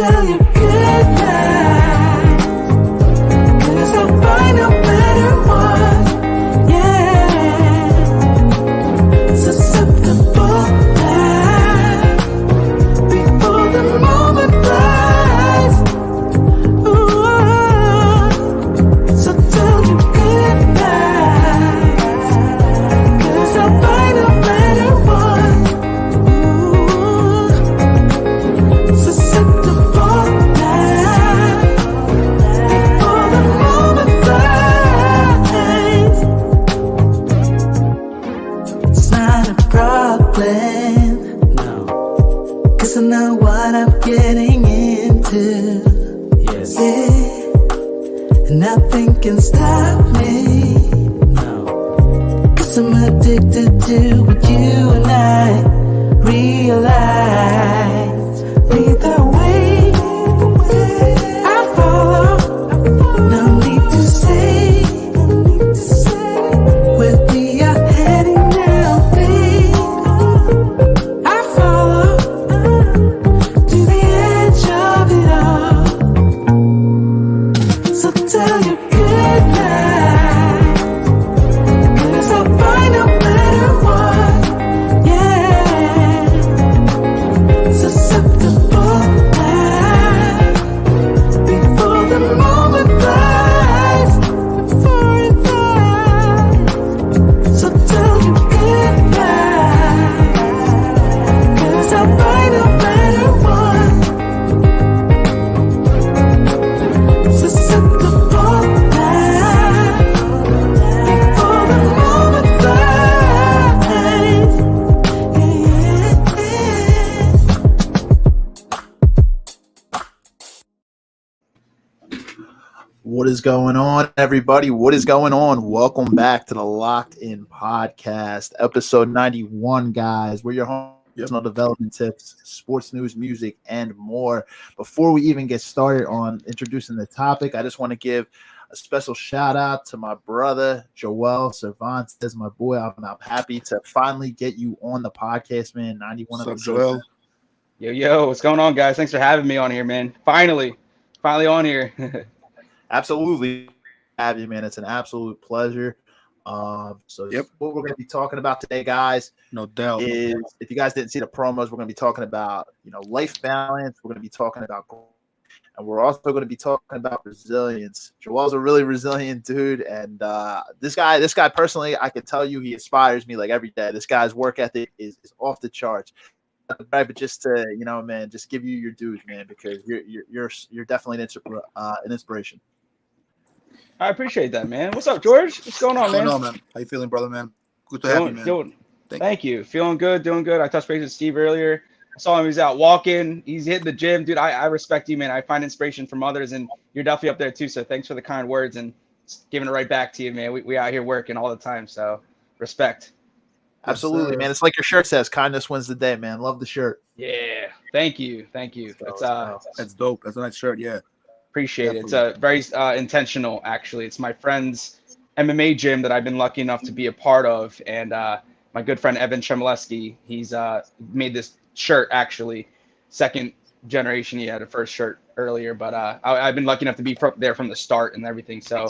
tell you good night, 'cause I'll find a better one. Yeah, susceptible now before the moment flies. Ooh, so tell you good night, 'cause I'll find a better one. Ooh, susceptible now before the moment flies. It's not a problem, no, 'cause I know what I'm getting into. Yes. Yeah, and nothing can stop me. No, 'cause I'm addicted to what you and I realize. Either way, I follow. No need to say where we are heading now, babe. I follow to the edge of it all. So tell you good night, 'cause I'll find a better one. Yeah, susceptible now before the moment flies. Before it flies. So tell you good night, 'cause I'll find a better one. Susceptible now before the moment flies. What is going on, everybody? What is going on? Welcome back to the Locked In Podcast, episode 91, guys. We're your home personal development tips, sports news, music, and more. Before we even get started on introducing the topic, I just want to give a special shout out to my brother, Joel Cervantes, my boy. I'm happy to finally get you on the podcast, man. 91 What's up, episodes. Joel? Yo, what's going on, guys? Thanks for having me on here, man. Finally on here. Absolutely have you, man. It's an absolute pleasure. So what we're going to be talking about today, guys, No doubt. is if you guys didn't see the promos, we're going to be talking about, life balance. We're going to be talking about goals, and we're also going to be talking about resilience. Joel's a really resilient dude, and this guy personally, I can tell you, he inspires me like every day. This guy's work ethic is off the charts. But just to man, just give you your dues, man, because you're definitely an inspiration. I appreciate that, man. What's up, George? What's going on, man? man? How you feeling, brother, man? Good to have you, man. Thank you. Feeling good, doing good. I touched base with Steve earlier. I saw him. He's out walking. He's hitting the gym. Dude, I respect you, man. I find inspiration from others, and you're definitely up there, too. So thanks for the kind words and giving it right back to you, man. We out here working all the time, so respect. Absolutely, man. It's like your shirt says, kindness wins the day, man. Love the shirt. Yeah. Thank you. That's dope. That's a nice shirt, yeah. Appreciate it. It's very intentional, actually. It's my friend's MMA gym that I've been lucky enough to be a part of, and my good friend Evan Chemaleski, he's made this shirt, actually. Second generation. He had a first shirt earlier, but I've been lucky enough to be there from the start and everything. So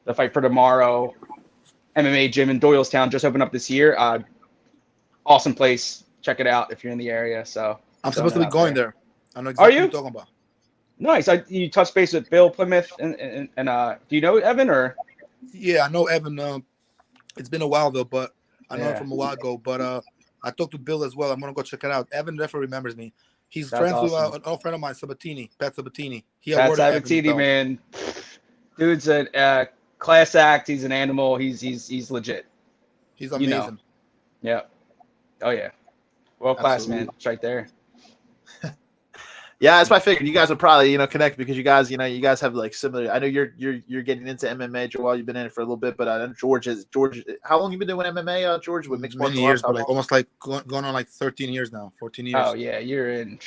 the Fight for Tomorrow MMA gym in Doylestown just opened up this year. Awesome place. Check it out if you're in the area. So I'm supposed to be going there. I know exactly what you're talking about. Nice. You touched base with Bill Plymouth, and do you know Evan or? Yeah, I know Evan. It's been a while though, but I know him from a while ago. But I talked to Bill as well. I'm gonna go check it out. Evan definitely remembers me. He's friends with an old friend of mine, Pat Sabatini. Pat Sabatini, man. Dude's a class act. He's an animal. He's legit. He's amazing. Yeah. Oh yeah. World class, man. It's right there. Yeah, that's what I figured. You guys would probably, connect because you guys have like similar. I know you're getting into MMA, Joel. You've been in it for a little bit, but I know George. How long you been doing MMA, George? With mixed many years, but like almost like going on like 13 years now, 14 years. Oh yeah, you're in.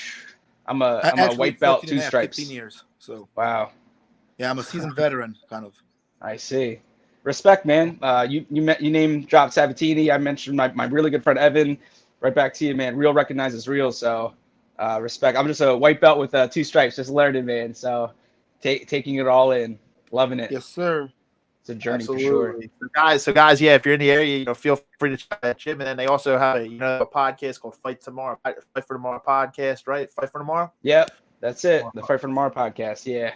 I'm a white belt, 2 stripes. 15 years. So wow. Yeah, I'm a seasoned veteran, kind of. I see. Respect, man. You named dropped Sabatini. I mentioned my really good friend Evan. Right back to you, man. Real recognizes real. So Respect. I'm just a white belt with 2 stripes, just learning, man. So taking it all in, loving it. Yes, sir. It's a journey for sure. Absolutely. So guys, yeah, if you're in the area, feel free to check that gym. And then they also have a podcast called Fight for Tomorrow podcast, right? Fight for Tomorrow. Yep, that's it. The Fight for Tomorrow podcast. Yeah.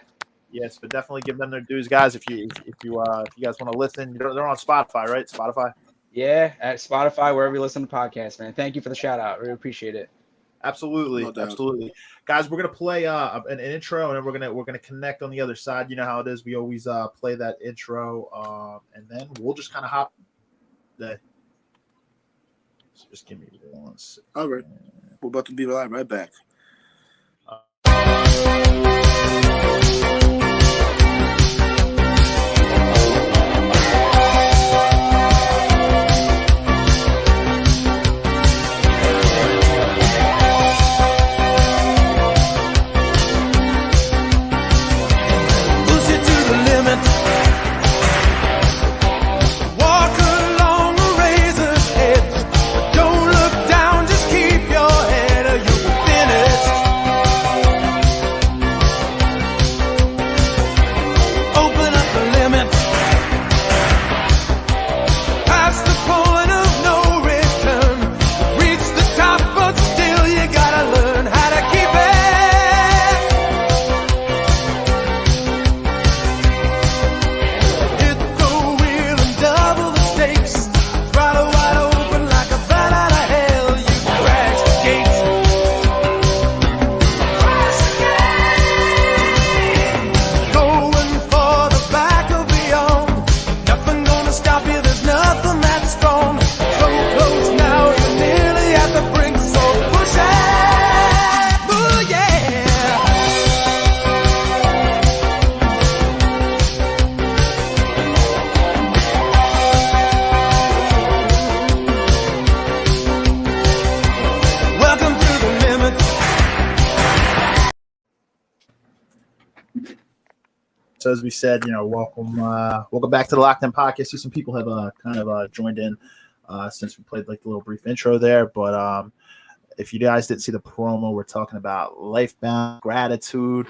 Yes, but definitely give them their dues, guys. If you guys want to listen, they're on Spotify, right? Spotify. Yeah, at Spotify, wherever you listen to podcasts, man. Thank you for the shout out. Really appreciate it. Absolutely, absolutely, guys. We're gonna play an intro, and then we're gonna connect on the other side. You know how it is. We always play that intro, and then we'll just kind of hop. So just give me 1 second. All right, we're about to be right back. So as we said, welcome back to the Locked In Podcast. See, some people have kind of joined in since we played like the little brief intro there. But if you guys didn't see the promo, we're talking about life-bound gratitude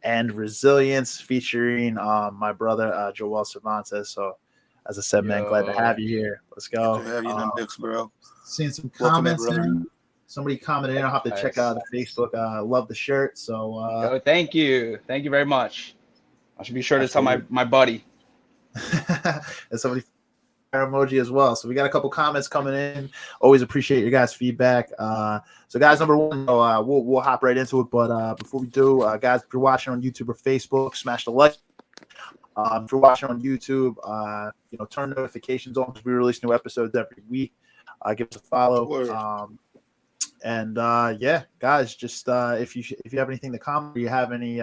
and resilience, featuring my brother Joel Cervantes. So as I said, man, glad to have you here. Let's go. Good to have you in the mix, bro. Seeing some comments in. Somebody commented in. I'll have to check out the Facebook. Love the shirt. So thank you very much. I should be sure to tell my buddy. And somebody emoji as well. So we got a couple comments coming in. Always appreciate your guys' feedback. So guys, number one, we'll hop right into it. But before we do, guys, if you're watching on YouTube or Facebook, smash the like. If you're watching on YouTube, turn notifications on because we release new episodes every week. Give us a follow. Yeah, guys, just if you have anything to comment, or you have any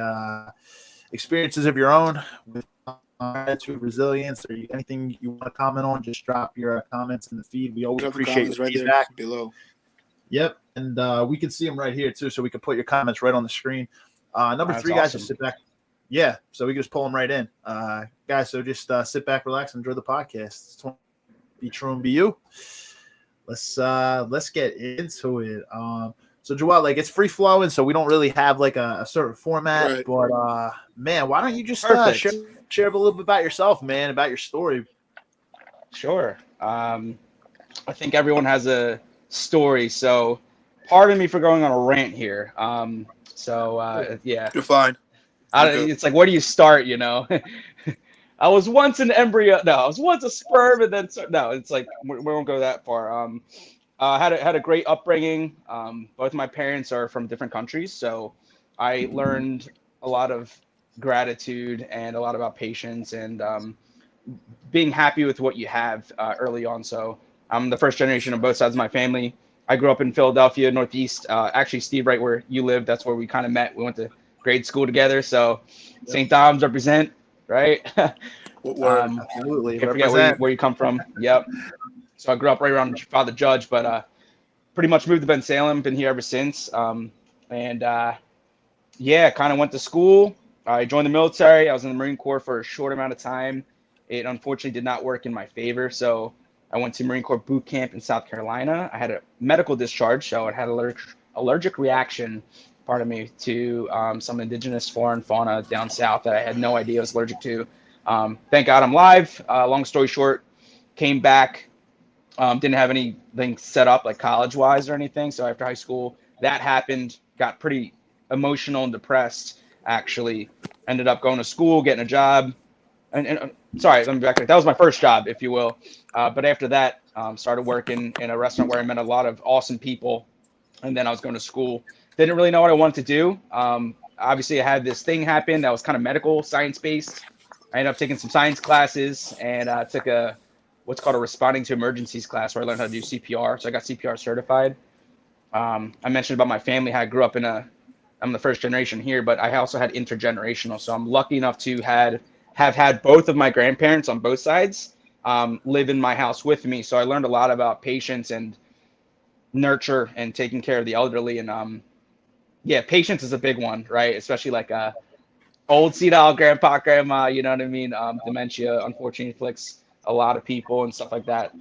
experiences of your own with gratitude, resilience, or anything you want to comment on, just drop your comments in the feed. We always appreciate your feedback below. Yep, and we can see them right here too, so we can put your comments right on the screen. Number 3, guys, just sit back. Yeah, so we can just pull them right in, guys. So just sit back, relax, and enjoy the podcast. Be true and be you. Let's get into it. So Joel, like, it's free flowing, so we don't really have like a certain format. Right. But man, why don't you just share a little bit about yourself, man, about your story? Sure. I think everyone has a story, so pardon me for going on a rant here. Yeah, you're fine. It's like, where do you start? I was once an embryo. No, I was once a sperm, and then it's like we won't go that far. Had a great upbringing. Both my parents are from different countries, so I learned a lot of gratitude and a lot about patience and being happy with what you have early on. So I'm the first generation of both sides of my family. I grew up in Philadelphia, Northeast. Actually, Steve, right where you live, that's where we kind of met. We went to grade school together. So St. Dom's represent, right? Absolutely. Can't forget where you come from. Yep. So I grew up right around Father Judge, but pretty much moved to Ben Salem. Been here ever since. Kind of went to school. I joined the military. I was in the Marine Corps for a short amount of time. It unfortunately did not work in my favor. So I went to Marine Corps boot camp in South Carolina. I had a medical discharge, so I had allergic reaction, pardon me, to some indigenous flora and fauna down south that I had no idea I was allergic to. Thank God I'm live. Long story short, came back, didn't have anything set up like college-wise or anything. So after high school, that happened, got pretty emotional and depressed, actually. Ended up going to school, getting a job. And sorry, let me back. That was my first job, if you will. But after that, started working in a restaurant where I met a lot of awesome people. And then I was going to school. Didn't really know what I wanted to do. Obviously, I had this thing happen that was kind of medical, science-based. I ended up taking some science classes and took what's called a responding to emergencies class where I learned how to do CPR. So I got CPR certified. I mentioned about my family, how I grew up I'm the first generation here, but I also had intergenerational. So I'm lucky enough to have had both of my grandparents on both sides live in my house with me. So I learned a lot about patience and nurture and taking care of the elderly. And patience is a big one, right? Especially like old senile grandpa, grandma, you know what I mean? Dementia, unfortunately, afflicts a lot of people and stuff like that.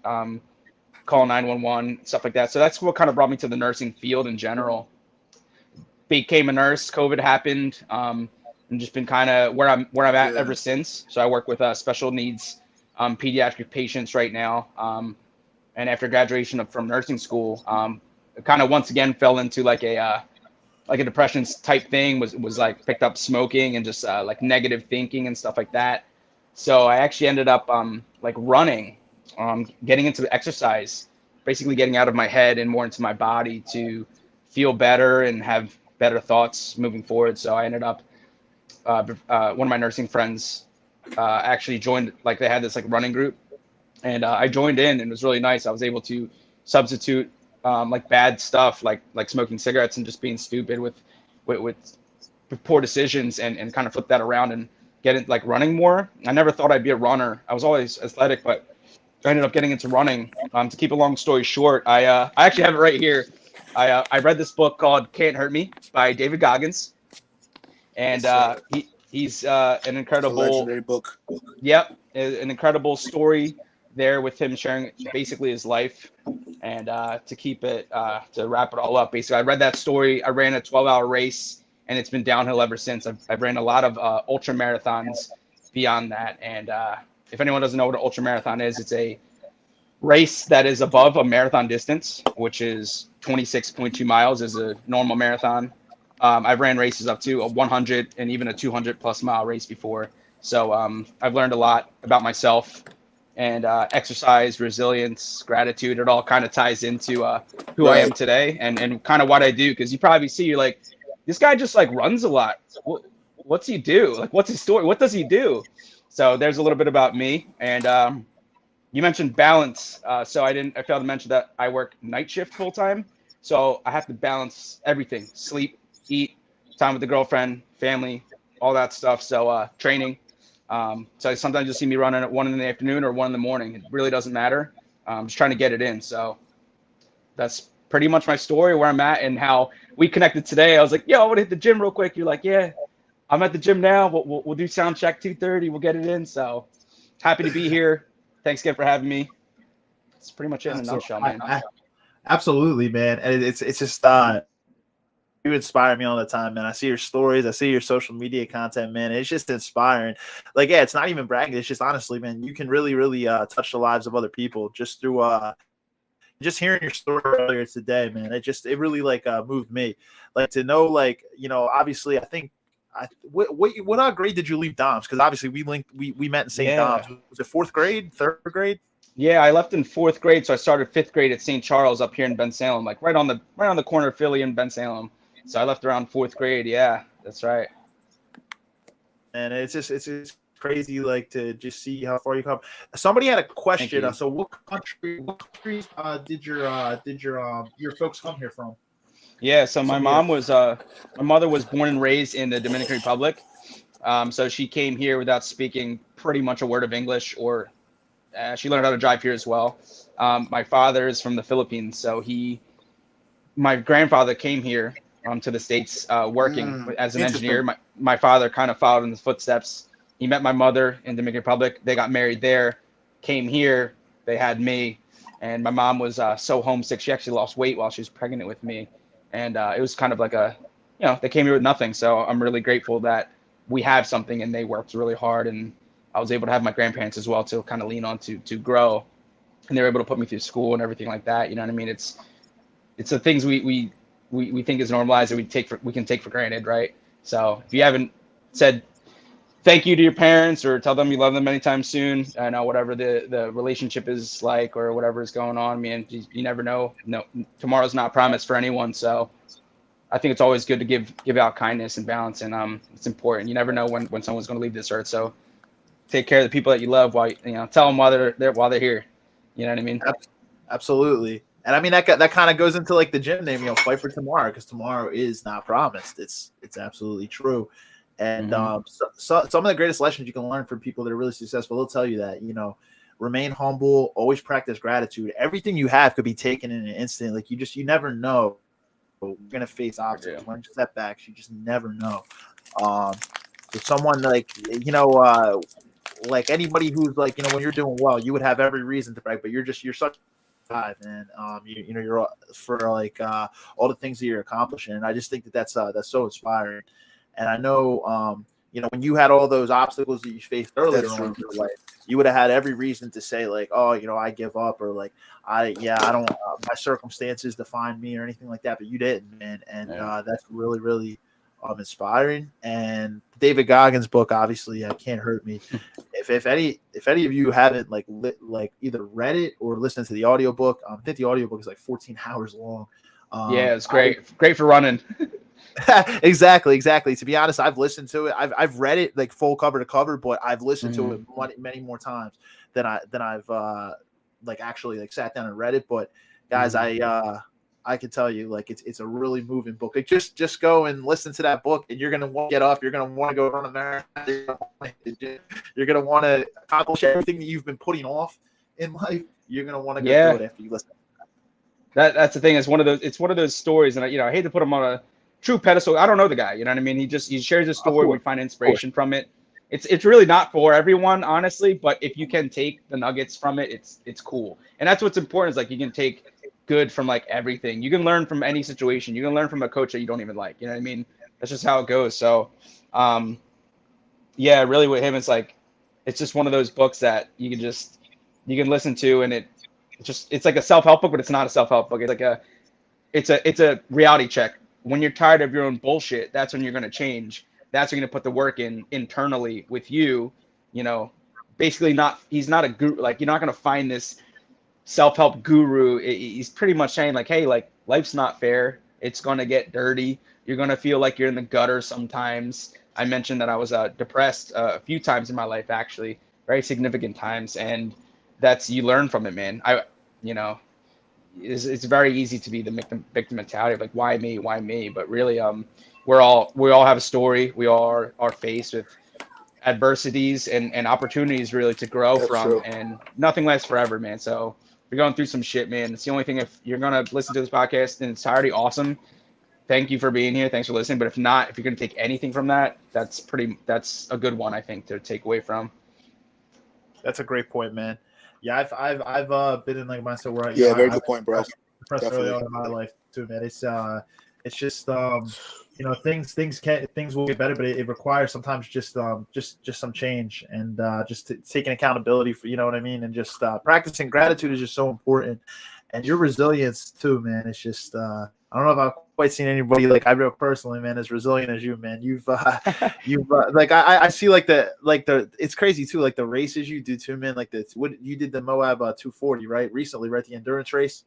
Call 911, stuff like that. So that's what kind of brought me to the nursing field in general. Became a nurse. COVID happened, and just been kind of where I'm at ever since. So I work with special needs pediatric patients right now. And after graduation from nursing school, kind of once again fell into like a depression type thing. Was like picked up smoking and just like negative thinking and stuff like that. So I actually ended up like running, getting into exercise, basically getting out of my head and more into my body to feel better and have better thoughts moving forward. So I ended up, one of my nursing friends actually joined, like they had this like running group, and I joined in, and it was really nice. I was able to substitute like bad stuff, like smoking cigarettes and just being stupid with poor decisions, and kind of flip that around and get it like running more. I never thought I'd be a runner. I was always athletic, but I ended up getting into running. To keep a long story short, I actually have it right here. I read this book called Can't Hurt Me by David Goggins, and he's an incredible, legendary book. Yep, an incredible story there with him sharing basically his life. And to keep it, to wrap it all up, basically, I read that story. I ran a 12-hour race, and it's been downhill ever since. I've ran a lot of ultra marathons beyond that. And if anyone doesn't know what an ultra marathon is, it's a race that is above a marathon distance, which is 26.2 miles is a normal marathon. I've ran races up to a 100 and even a 200 plus mile race before. So I've learned a lot about myself, and exercise, resilience, gratitude. It all kind of ties into who I am today and kind of what I do. Because you probably see, you're like, this guy just like runs a lot. What's he do? Like, what's his story? What does he do? So there's a little bit about me. And you mentioned balance. So I failed to mention that I work night shift full time. So I have to balance everything: sleep, eat, time with the girlfriend, family, all that stuff. So training. So sometimes you'll see me running at 1 in the afternoon or 1 in the morning. It really doesn't matter. I'm just trying to get it in. So that's pretty much my story, where I'm at, and how we connected today. I was like, yo, I want to hit the gym real quick. You're like, yeah, I'm at the gym now. We'll do sound check 2:30. We'll get it in. So happy to be here. Thanks again for having me. That's pretty much it in a nutshell, man. Absolutely, man. And it's just you inspire me all the time, man. I see your stories, I see your social media content, man. It's just inspiring. Like, yeah, it's not even bragging. It's just honestly, man, you can really, really touch the lives of other people just through just hearing your story earlier today, man. It really like moved me. Like to know, like, you know, obviously, I think what grade did you leave Dom's? Because obviously we met in St. Dom's. Was it 4th grade, 3rd grade? Yeah, I left in 4th grade, so I started 5th grade at St. Charles up here in Bensalem, like right on the corner of Philly and Bensalem. So I left around 4th grade. Yeah, that's right. And it's crazy, like, to just see how far you come. Somebody had a question. So what countries did your folks come here from? Yeah, so my mother was born and raised in the Dominican Republic. So she came here without speaking pretty much a word of English, or she learned how to drive here as well. My father is from the Philippines, so my grandfather came here to the States working as an engineer. My father kind of followed in his footsteps. He met my mother in the Dominican Republic. They got married there, came here. They had me, and my mom was so homesick. She actually lost weight while she was pregnant with me. And it was kind of like they came here with nothing. So I'm really grateful that we have something and they worked really hard. And I was able to have my grandparents as well to kind of lean on to grow. And they were able to put me through school and everything like that. You know what I mean? It's the things we think is normalized that we can take for granted, right? So if you haven't said thank you to your parents or tell them you love them anytime soon, I know whatever the relationship is like or whatever is going on, man, you never know. No, tomorrow's not promised for anyone. So I think it's always good to give out kindness and balance, and it's important. You never know when someone's going to leave this earth. So take care of the people that you love while tell them while they're here. You know what I mean? Absolutely. And I mean that kind of goes into like the gym name, fight for tomorrow, because tomorrow is not promised. It's absolutely true. And so some of the greatest lessons you can learn from people that are really successful, they'll tell you that, remain humble, always practice gratitude. Everything you have could be taken in an instant. Like you never know. You're gonna face obstacles, learn setbacks. You just never know. If someone like like anybody who's like when you're doing well, you would have every reason to brag, but you're such and you're for like all the things that you're accomplishing, and I just think that's so inspiring. And I know when you had all those obstacles that you faced earlier on in your life, you would have had every reason to say like, oh, I give up, or like I don't my circumstances define me or anything like that, but you didn't, man. And that's really, really inspiring. And David Goggins' book, obviously, Can't Hurt Me. If any of you haven't like either read it or listened to the audiobook, I think the audiobook is like 14 hours long. Yeah, it's great. Great for running. Exactly. To be honest, I've listened to it. I've read it like full cover to cover, but I've listened to it many more times than I've like actually like sat down and read it. But guys, I can tell you, like it's a really moving book. Like just go and listen to that book, and you're gonna want to get up. You're gonna want to go run a marathon. You're gonna want to accomplish everything that you've been putting off in life. You're gonna want to go do it after you listen. That's the thing. It's one of those stories, and I hate to put him on a true pedestal. I don't know the guy. You know what I mean? He shares a story. We find inspiration from it. It's really not for everyone, honestly. But if you can take the nuggets from it, it's cool. And that's what's important. Is like you can take good from like everything. You can learn from any situation. You can learn from a coach that you don't even like. You know what I mean? That's just how it goes. So, really with him, it's like it's just one of those books that you can listen to, and it's like a self-help book, but it's not a self-help book. It's like it's a reality check. When you're tired of your own bullshit, that's when you're going to change. That's when you're going to put the work in internally with you. Basically he's not a guru. Like you're not going to find this self-help guru. He's pretty much saying like, hey, like life's not fair. It's going to get dirty. You're going to feel like you're in the gutter sometimes. I mentioned that I was depressed a few times in my life, actually, very significant times. And you learn from it, man. It's very easy to be the victim mentality of like, why me? But really, we all have a story. We all are faced with adversities and opportunities really to grow from. True. And nothing lasts forever, man. So if you're going through some shit, man, it's the only thing. If you're going to listen to this podcast in its entirety, awesome. Thank you for being here. Thanks for listening. But if not, if you're going to take anything from that, that's a good one, I think, to take away from. That's a great point, man. Yeah, I've been in like mindset where very good point, bro. Depressed early on in my life too, man. It's just things will get better, but it requires sometimes just some change and just taking accountability for, you know what I mean, and just practicing gratitude is just so important, and your resilience too, man. It's just I don't know if I've quite seen anybody like I real personally, man, as resilient as you, man. You've like I see like the it's crazy too, like the races you do too, man. Like what you did the Moab 240 right recently, right? The endurance race.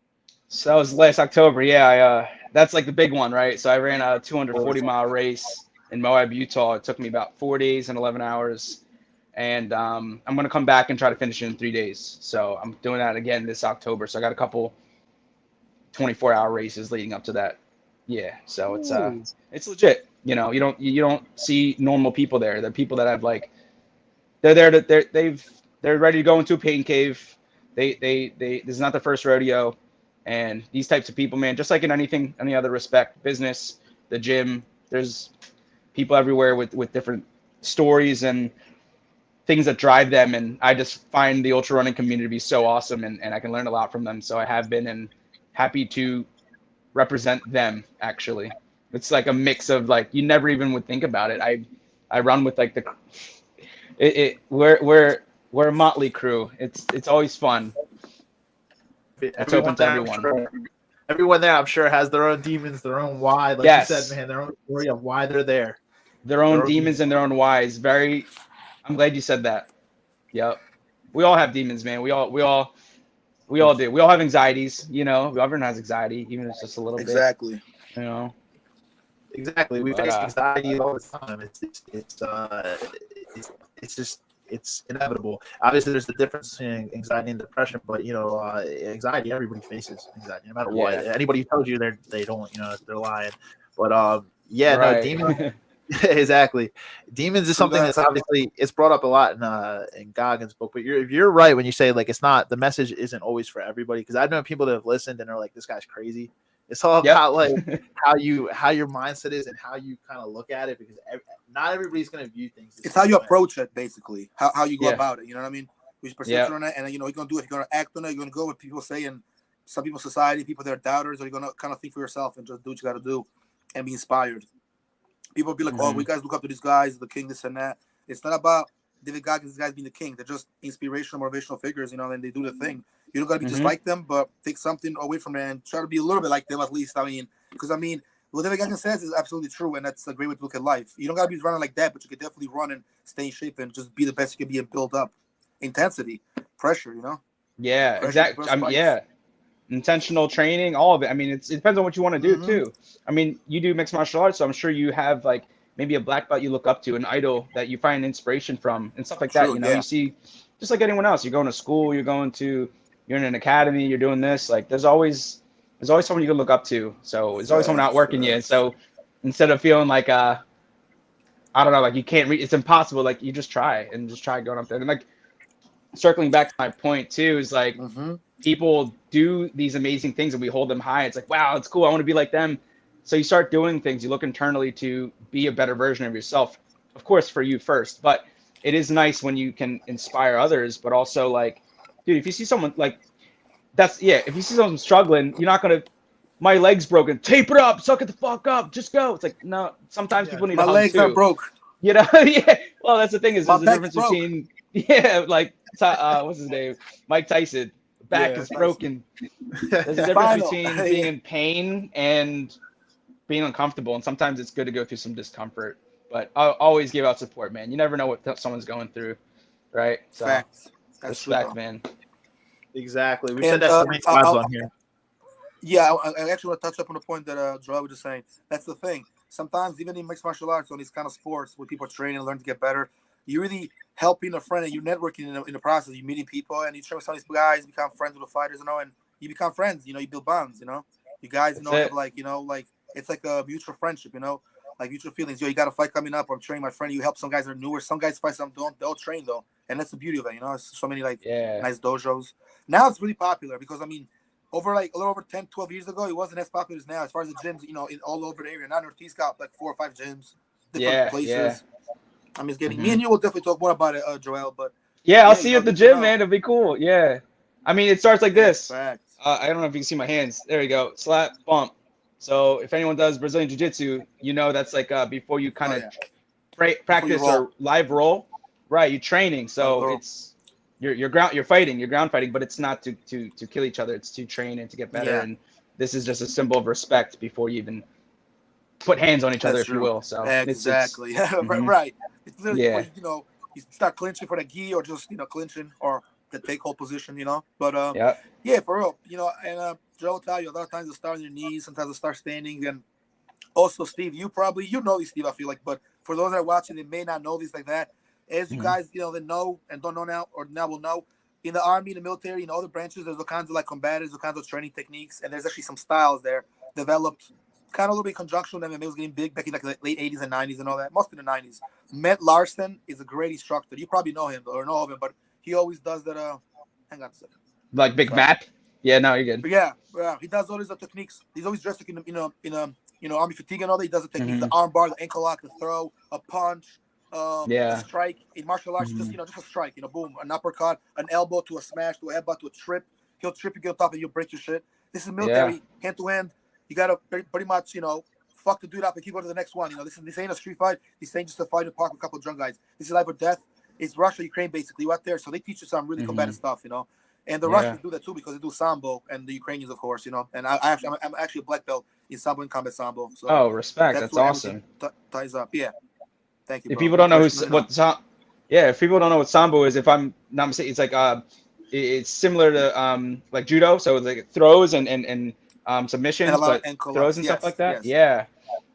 So that was last October. Yeah, that's like the big one, right? So I ran a 240-mile race in Moab, Utah. It took me about 4 days and 11 hours. And I'm going to come back and try to finish it in 3 days. So I'm doing that again this October. So I got a couple 24-hour races leading up to that. Yeah, so it's legit. You don't see normal people there. The people that have like they're ready to go into a pain cave. They this is not the first rodeo. And these types of people, man, just like in any other respect, business, the gym, there's people everywhere with different stories and things that drive them. And I just find the ultra running community to be so awesome, and I can learn a lot from them. So I have been and happy to represent them. Actually, it's like a mix of like you never even would think about it. I run with like we're a motley crew. It's always fun. It's open to everyone. Everyone there, I'm sure, has their own demons, their own why. Like you said, man, their own story of why they're there. Their own demons and their own whys. I'm glad you said that. Yep. We all have demons, man. We all do. We all have anxieties, Everyone has anxiety, even if it's just a little bit. Exactly. Exactly. We face anxiety all the time. It's inevitable. Obviously, there's the difference between anxiety and depression, but anxiety, everybody faces anxiety, no matter what. Anybody who tells you they don't, they're lying. But demons. Exactly. Demons is something that's obviously it's brought up a lot in Goggins' book. But you're right when you say like it's not the message isn't always for everybody, because I've known people that have listened and are like, this guy's crazy. It's all about like how your mindset is and how you kind of look at it, because not everybody's going to view things. It's how you approach it, basically. How you go about it. You know what I mean? Which perception on it, and you're gonna do it. You're gonna act on it. You're gonna go with people say, and some people's society, people that are doubters, or you're gonna kind of think for yourself and just do what you got to do and be inspired. People be like, oh, we guys look up to these guys, the king, this and that. It's not about David Goggins, these guys being the king. They're just inspirational, motivational figures, and they do the thing. You don't got to be just like them, but take something away from them and try to be a little bit like them at least. Because what David Goggins says is absolutely true, and that's a great way to look at life. You don't got to be running like that, but you can definitely run and stay in shape and just be the best you can be and build up. Intensity, pressure, Yeah, pressure, exactly. Intentional training, all of it. It depends on what you want to do too. You do mixed martial arts, so I'm sure you have like maybe a black belt you look up to, an idol that you find inspiration from, and stuff like that. You see, just like anyone else, you're going to school, you're in an academy, you're doing this. Like there's always someone you can look up to. So there's always someone outworking you. And so instead of feeling like I don't know, like you can't read, it's impossible. Like you just try going up there. And like circling back to my point too, is like people do these amazing things and we hold them high. It's like, wow, it's cool. I want to be like them. So you start doing things, you look internally to be a better version of yourself, of course, for you first, but it is nice when you can inspire others, but also like, dude, if you see someone like if you see someone struggling, you're not going to, my leg's broken, tape it up, suck it the fuck up, just go. It's like, no, sometimes people need my a hug legs too. Are broke. Well, that's the thing is there's a difference broke. between, what's his name? Mike Tyson. Back is broken. There's a difference between being in pain and being uncomfortable, and sometimes it's good to go through some discomfort. But I'll always give out support, man. You never know what someone's going through, right? So, Facts. That's respect, true, man. Exactly. We said that so many times on here. Yeah, I actually want to touch up on the point that Joel was just saying. That's the thing. Sometimes, even in mixed martial arts, on these kind of sports where people are training and learn to get better, you're really helping a friend and you're networking in the process. You're meeting people and you train with some of these guys, become friends with the fighters, and you become friends. You build bonds. You guys, have like it's like a mutual friendship. Like mutual feelings. You got a fight coming up. I'm training my friend. You help some guys that are newer. Some guys fight, some don't. They'll train though, and that's the beauty of it. It's so many nice dojos. Now it's really popular because over like a little over 10, 12 years ago, it wasn't as popular as now. As far as the gyms, in all over the area. Now Northeast got like 4 or 5 gyms, different places. Yeah. It's getting me and you will definitely talk more about it, Joel. But I'll see you at the gym, man. It'll be cool. Yeah. It starts like this. Facts. I don't know if you can see my hands. There you go. Slap, bump. So if anyone does Brazilian Jiu-Jitsu, that's like before you kind of practice or live roll, right? You're training, so it's you're ground fighting, but it's not to kill each other. It's to train and to get better. And this is just a symbol of respect before you even put hands on each other, if you will. So exactly, right. It's literally you start clinching for the gi or just clinching or the take hold position, But for real, and Joe will tell you a lot of times to start on your knees, sometimes to start standing, and also Steve, you know these, Steve, I feel like, but for those that are watching, they may not know these like that. As you guys, that know and don't know now, or now will know, in the army, in the military, in all the branches, there's all kinds of combatives, all kinds of training techniques, and there's actually some styles there developed kind of a little bit in conjunction with MMA was getting big back in the late 80s and 90s and all that, mostly in the 90s. Matt Larson is a great instructor. You probably know him or know of him, but he always does that. Hang on a second. Like Big Matt? Yeah, no, you're good. But yeah, he does all these techniques. He's always dressed like in army fatigue and all that. He does the techniques, the arm bar, the ankle lock, the throw, a punch, a strike. In martial arts, just a strike, boom, an uppercut, an elbow to a smash, to a headbutt, to a trip. He'll trip you, get on top, and you'll break your shit. This is military, hand to hand. you gotta pretty much, fuck the dude up and keep going to the next one. This ain't a street fight. This ain't just a fight in the park with a couple of drunk guys. This is life or death. It's Russia, Ukraine, basically. What there, so they teach you some really combative stuff, And the Russians do that too because they do sambo, and the Ukrainians, of course, And I'm actually a black belt in sambo and combat sambo. So respect. That's awesome. Ties up, yeah. Thank you. If people don't know if people don't know what sambo is, if I'm not mistaken, it's like it's similar to like judo, so it's like throws and submissions, but throws and stuff like that. Yes.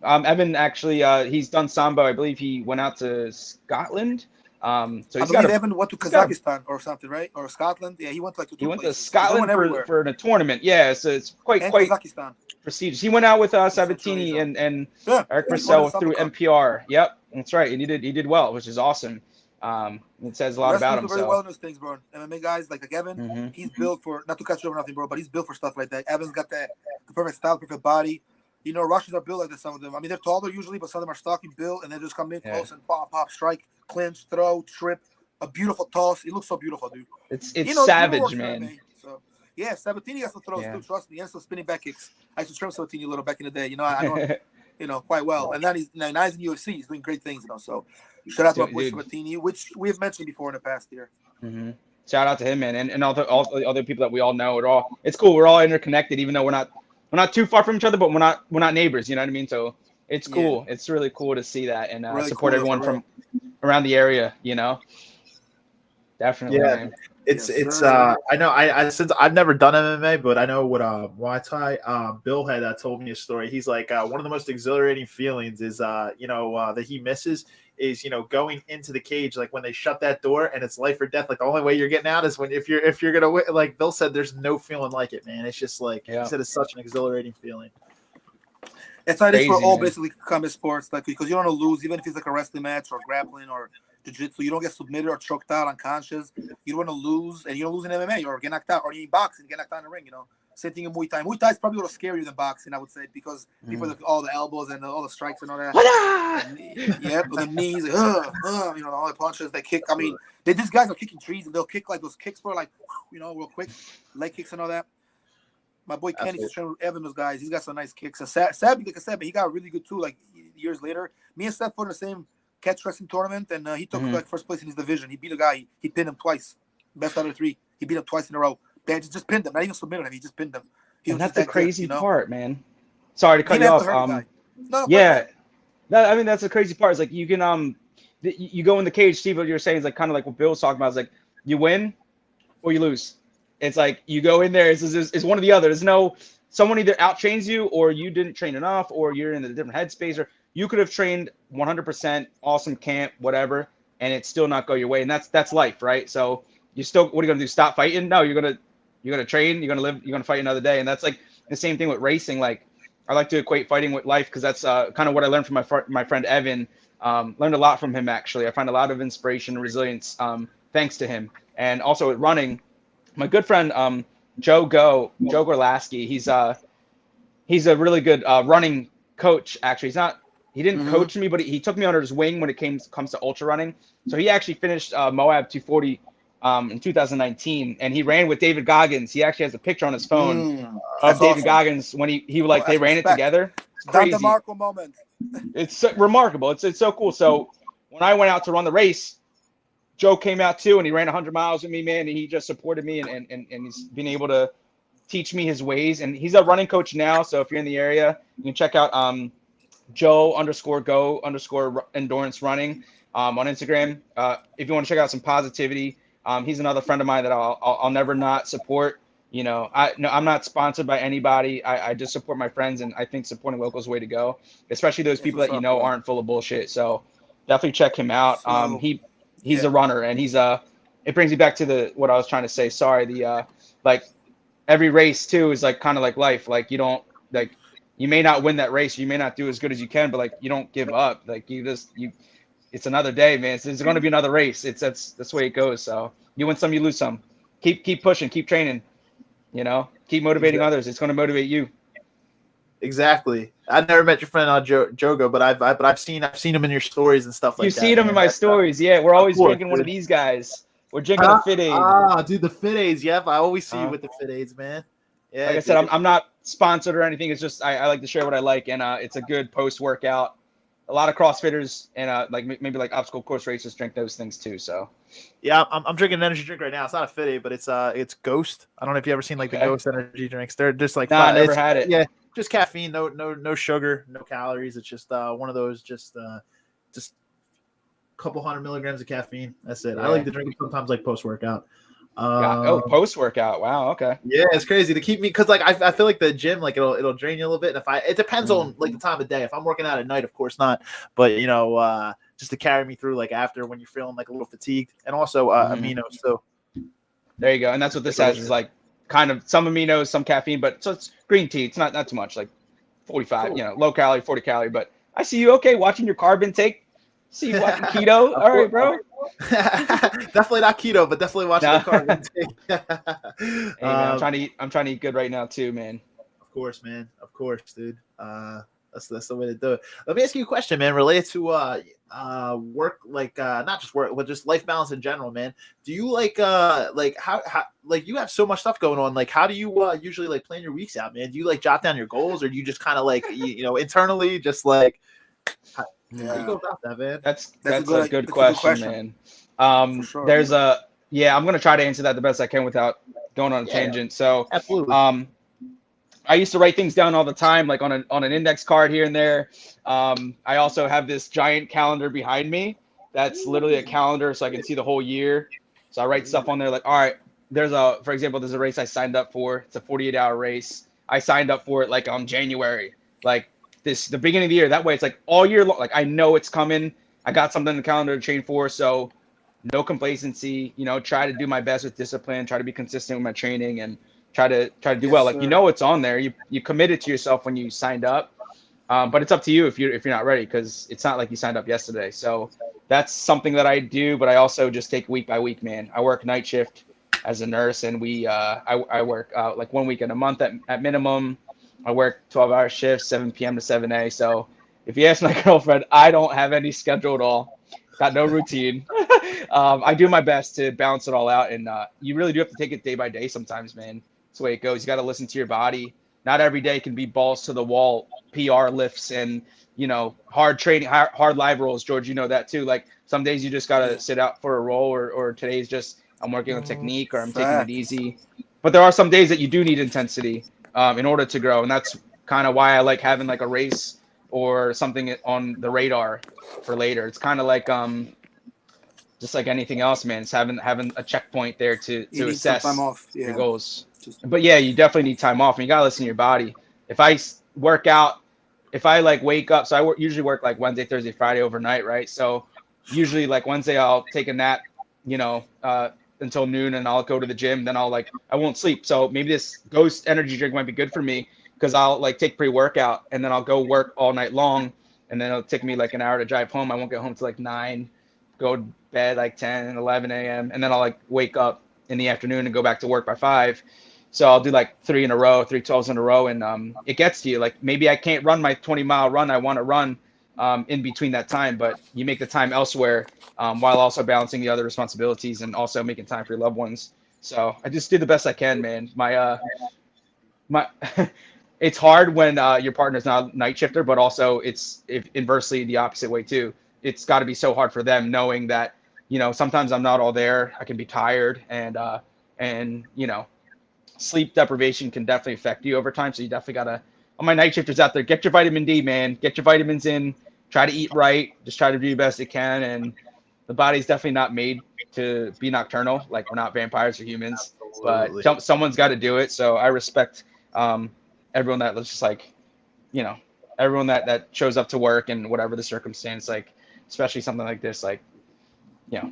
Yeah. Evan actually he's done sambo. I believe he went out to Scotland. So Evan went to Kazakhstan or something, right? Or Scotland. Yeah, he went to two places. To Scotland for a tournament. Yeah, so it's quite Kazakhstan. Prestigious. He went out with Sabatini and Eric Purcell through NPR. Yep, that's right. And he did well, which is awesome. It says a lot about him. Very well in those things, bro. MMA guys like Evan, he's built for, not to cut you over nothing, bro, but he's built for stuff like that. Evan's got the perfect style, perfect body. Russians are built like this, some of them. I mean, they're taller usually, but some of them are stocky built, and they just come in close and pop, strike, clinch, throw, trip, a beautiful toss. It looks so beautiful, dude. It's savage, man. So, yeah, Sabatini has to throw too, trust me. He has some spinning back kicks. I used to trim Sabatini a little back in the day. I know quite well. And now he's in UFC. He's doing great things, So shout out to my boy Sabatini, which we have mentioned before in the past year. Mm-hmm. Shout out to him, man, and all the other people that we all know. It's cool. We're all interconnected, even though we're not too far from each other, but we're not neighbors. You know what I mean? So it's cool. Yeah. It's really cool to see that and really support everyone from around the area. Definitely. Yeah. Man. It's I know since I've never done MMA, but I know what Muay Thai Bill had told me a story. He's like one of the most exhilarating feelings is that he misses is going into the cage, like when they shut that door and it's life or death. Like the only way you're getting out is if you're gonna win. Like Bill said, there's no feeling like it, man. It's just like he said, it's such an exhilarating feeling. It's like this for all basically combat sports, like because you don't want to lose, even if it's like a wrestling match or grappling or jiu-jitsu. You don't get submitted or choked out unconscious. You don't want to lose, and you don't lose in MMA or get knocked out, or you in boxing, get knocked out in the ring. Same thing in Muay Thai. Muay Thai is probably a little scarier than boxing, I would say, because people look all the elbows and all the strikes and all that. The knees, all the punches they kick. I mean, these guys are kicking trees, and they'll kick like those kicks for like, real quick, leg kicks and all that. My boy Kenny's training with Evan, those guys. He's got some nice kicks. And Seb, like I said, but he got really good too. Like years later, me and Seb fought in the same catch wrestling tournament, and he took like first place in his division. He beat a guy. He pinned him twice, best out of 3. He beat him twice in a row. They just pinned him. Not even submitted him. He just pinned him. And that's the crazy part, man. Sorry to cut you off. I mean, that's the crazy part. Is like you can you go in the cage. Steve, what you're saying is like kind of like what Bill was talking about. Is like you win or you lose. It's like you go in there. It's one or the other. There's no someone either out trains you or you didn't train enough or you're in a different headspace or you could have trained 100% awesome camp whatever and it still not go your way. And that's life, right? So you still what are you gonna do? Stop fighting? No, you're gonna train. You're gonna live. You're gonna fight another day. And that's like the same thing with racing. Like I like to equate fighting with life because that's kind of what I learned from my friend Evan. Learned a lot from him actually. I find a lot of inspiration and resilience thanks to him. And also with running. My good friend Joe Gorlasky, he's a really good running coach. Actually, he didn't coach me, but he took me under his wing when it comes to ultra running. So he actually finished Moab 240 in 2019, and he ran with David Goggins. He actually has a picture on his phone of David Goggins when he they ran it together. It's crazy. That's a Marco moment. It's so remarkable. It's so cool. So when I went out to run the race, Joe came out too, and he ran 100 miles with me, man. And he just supported me, and he's been able to teach me his ways. And he's a running coach now. So if you're in the area, you can check out Joe_go_endurance running on Instagram. If you want to check out some positivity, he's another friend of mine that I'll never not support. I'm not sponsored by anybody. I just support my friends, and I think supporting local is the way to go, especially those people that aren't full of bullshit. So definitely check him out. He's a runner, and it brings me back to what I was trying to say. Sorry, like every race too is like kind of like life. Like you may not win that race, you may not do as good as you can, but like you don't give up. Like it's another day, man. It's going to be another race. That's the way it goes. So you win some, you lose some. Keep pushing, keep training. Keep motivating others. It's going to motivate you. Exactly. I've never met your friend Jogo, but I've seen him in your stories and stuff like that. You've seen him in my stories, yeah. We're always drinking one of these guys. We're drinking a Fit Aid. Dude, the Fit Aids. Yep, I always see you with the Fit Aids, man. Yeah. Like I said, I'm not sponsored or anything. It's just I like to share what I like, and it's a good post workout. A lot of CrossFitters and like maybe like obstacle course racers drink those things too. So yeah, I'm drinking an energy drink right now. It's not a Fit Aid, but it's Ghost. I don't know if you ever seen like the Ghost energy drinks. They're just like I never had it. Yeah, just caffeine, no sugar, no calories. It's just one of those just a couple 100 milligrams of caffeine. That's it. Yeah. I like to drink it sometimes like post workout. Post workout. Wow. Okay. Yeah, it's crazy to keep me because like I feel like the gym like it'll drain you a little bit. And it depends on like the time of day. If I'm working out at night, of course not. But just to carry me through like after when you're feeling like a little fatigued, and also aminos. So there you go. And that's what this has is like kind of some aminos, some caffeine, but so it's green tea. It's not too much, like 45. Cool. Low calorie, 40 calorie. But I see you watching your carb intake. See you watching keto. All right, bro. Definitely not keto, but definitely watching the carb intake. Hey, man, I'm trying to eat good right now too, man. Of course, man. Of course, dude. That's the way to do it. Let me ask you a question, man, related to work, like not just work, but just life balance in general, man. Do you like how like you have so much stuff going on? Like, how do you usually like plan your weeks out, man? Do you like jot down your goals, or do you just kind of like internally just like? How do you go about that, man? That's a good question, man. Sure, there's I'm gonna try to answer that the best I can without going on a tangent. So absolutely. I used to write things down all the time, like on an index card here and there. I also have this giant calendar behind me. That's literally a calendar, so I can see the whole year. So I write stuff on there, like, all right, for example, there's a race I signed up for. It's a 48-hour race. I signed up for it like on January, like the beginning of the year. That way, it's like all year long. Like I know it's coming. I got something in the calendar to train for. So no complacency. Try to do my best with discipline. Try to be consistent with my training and try to do well. Like it's on there. You committed to yourself when you signed up, but it's up to you if you're not ready, because it's not like you signed up yesterday. So that's something that I do, but I also just take week by week, man. I work night shift as a nurse, and I work like 1 week in a month at minimum. I work 12-hour shifts, 7 p.m. to 7 a. So if you ask my girlfriend, I don't have any schedule at all. Got no routine. I do my best to balance it all out, and you really do have to take it day by day sometimes, man. That's the way it goes. You got to listen to your body. Not every day can be balls to the wall, PR lifts, and hard training, hard live rolls. George, you know that too. Like some days you just got to sit out for a roll, or today's just I'm working on technique, or I'm taking it easy. But there are some days that you do need intensity in order to grow, and that's kind of why I like having like a race or something on the radar for later. It's kind of like just like anything else, man. It's having a checkpoint there to assess your goals. But yeah, you definitely need time off, and you gotta listen to your body. If I work out, if I like wake up, so I usually work like Wednesday, Thursday, Friday overnight, right? So usually like Wednesday I'll take a nap, until noon, and I'll go to the gym. Then I won't sleep. So maybe this Ghost energy drink might be good for me, because I'll like take pre-workout, and then I'll go work all night long, and then it'll take me like an hour to drive home. I won't get home till like 9, go to bed like 10, 11 a.m. And then I'll like wake up in the afternoon and go back to work by 5. So I'll do like 3 12s in a row. And it gets to you. Like maybe I can't run my 20-mile run I want to run in between that time, but you make the time elsewhere while also balancing the other responsibilities and also making time for your loved ones. So I just do the best I can, man. My it's hard when your partner's not a night shifter, but also it's inversely the opposite way too. It's got to be so hard for them knowing that, sometimes I'm not all there. I can be tired, and sleep deprivation can definitely affect you over time. So you definitely got to, all my night shifters out there, get your vitamin D, man. Get your vitamins in. Try to eat right. Just try to do the best you can. And the body's definitely not made to be nocturnal. Like, we're not vampires or humans. Absolutely. But someone's got to do it. So I respect everyone that was just like, everyone that shows up to work and whatever the circumstance, like, especially something like this, like,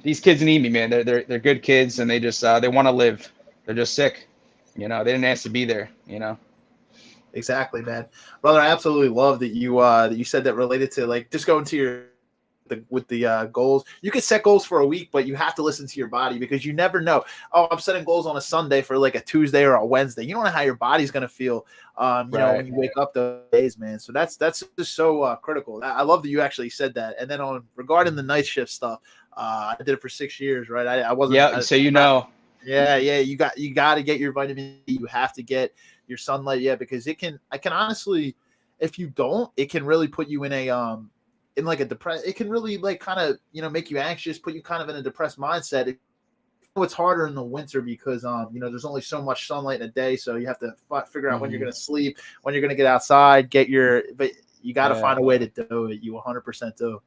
these kids need me, man. They're good kids, and they just they want to live. They're just sick. They didn't ask to be there. Exactly, man. Brother, I absolutely love that you said that related to like just going to with the goals. You can set goals for a week, but you have to listen to your body, because you never know. Oh, I'm setting goals on a Sunday for like a Tuesday or a Wednesday. You don't know how your body's gonna feel, when you wake up those days, man. So that's just so critical. I love that you actually said that. And then regarding the night shift stuff, I did it for 6 years, right? I wasn't. Yeah, so Yeah, you got to get your vitamin D. You have to get your sunlight. Yeah, because I can honestly, if you don't, it can really put you in in like a depressed. It can really like kind of make you anxious, put you kind of in a depressed mindset. It's harder in the winter because there's only so much sunlight in a day, so you have to figure out when you're going to sleep, when you're going to get outside, but you got to find a way to do it. You 100% do.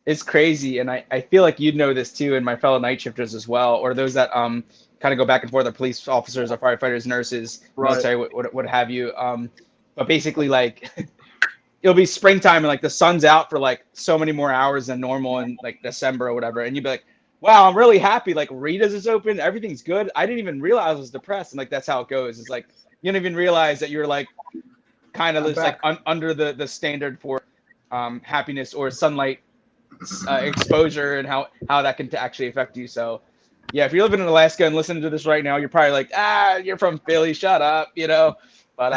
It's crazy, and I feel like you'd know this too, and my fellow night shifters as well, or those that kind of go back and forth, are police officers, or firefighters, nurses, military, what have you. But basically, like, it'll be springtime and like the sun's out for like so many more hours than normal in like December or whatever, and you'd be like, wow, I'm really happy. Like, Rita's is open, everything's good. I didn't even realize I was depressed, and like that's how it goes. It's like you don't even realize that you're like kind of just like under the standard for happiness or sunlight exposure, and how that can actually affect you. So yeah, if you're living in Alaska and listening to this right now, you're probably like, you're from Philly, shut up, but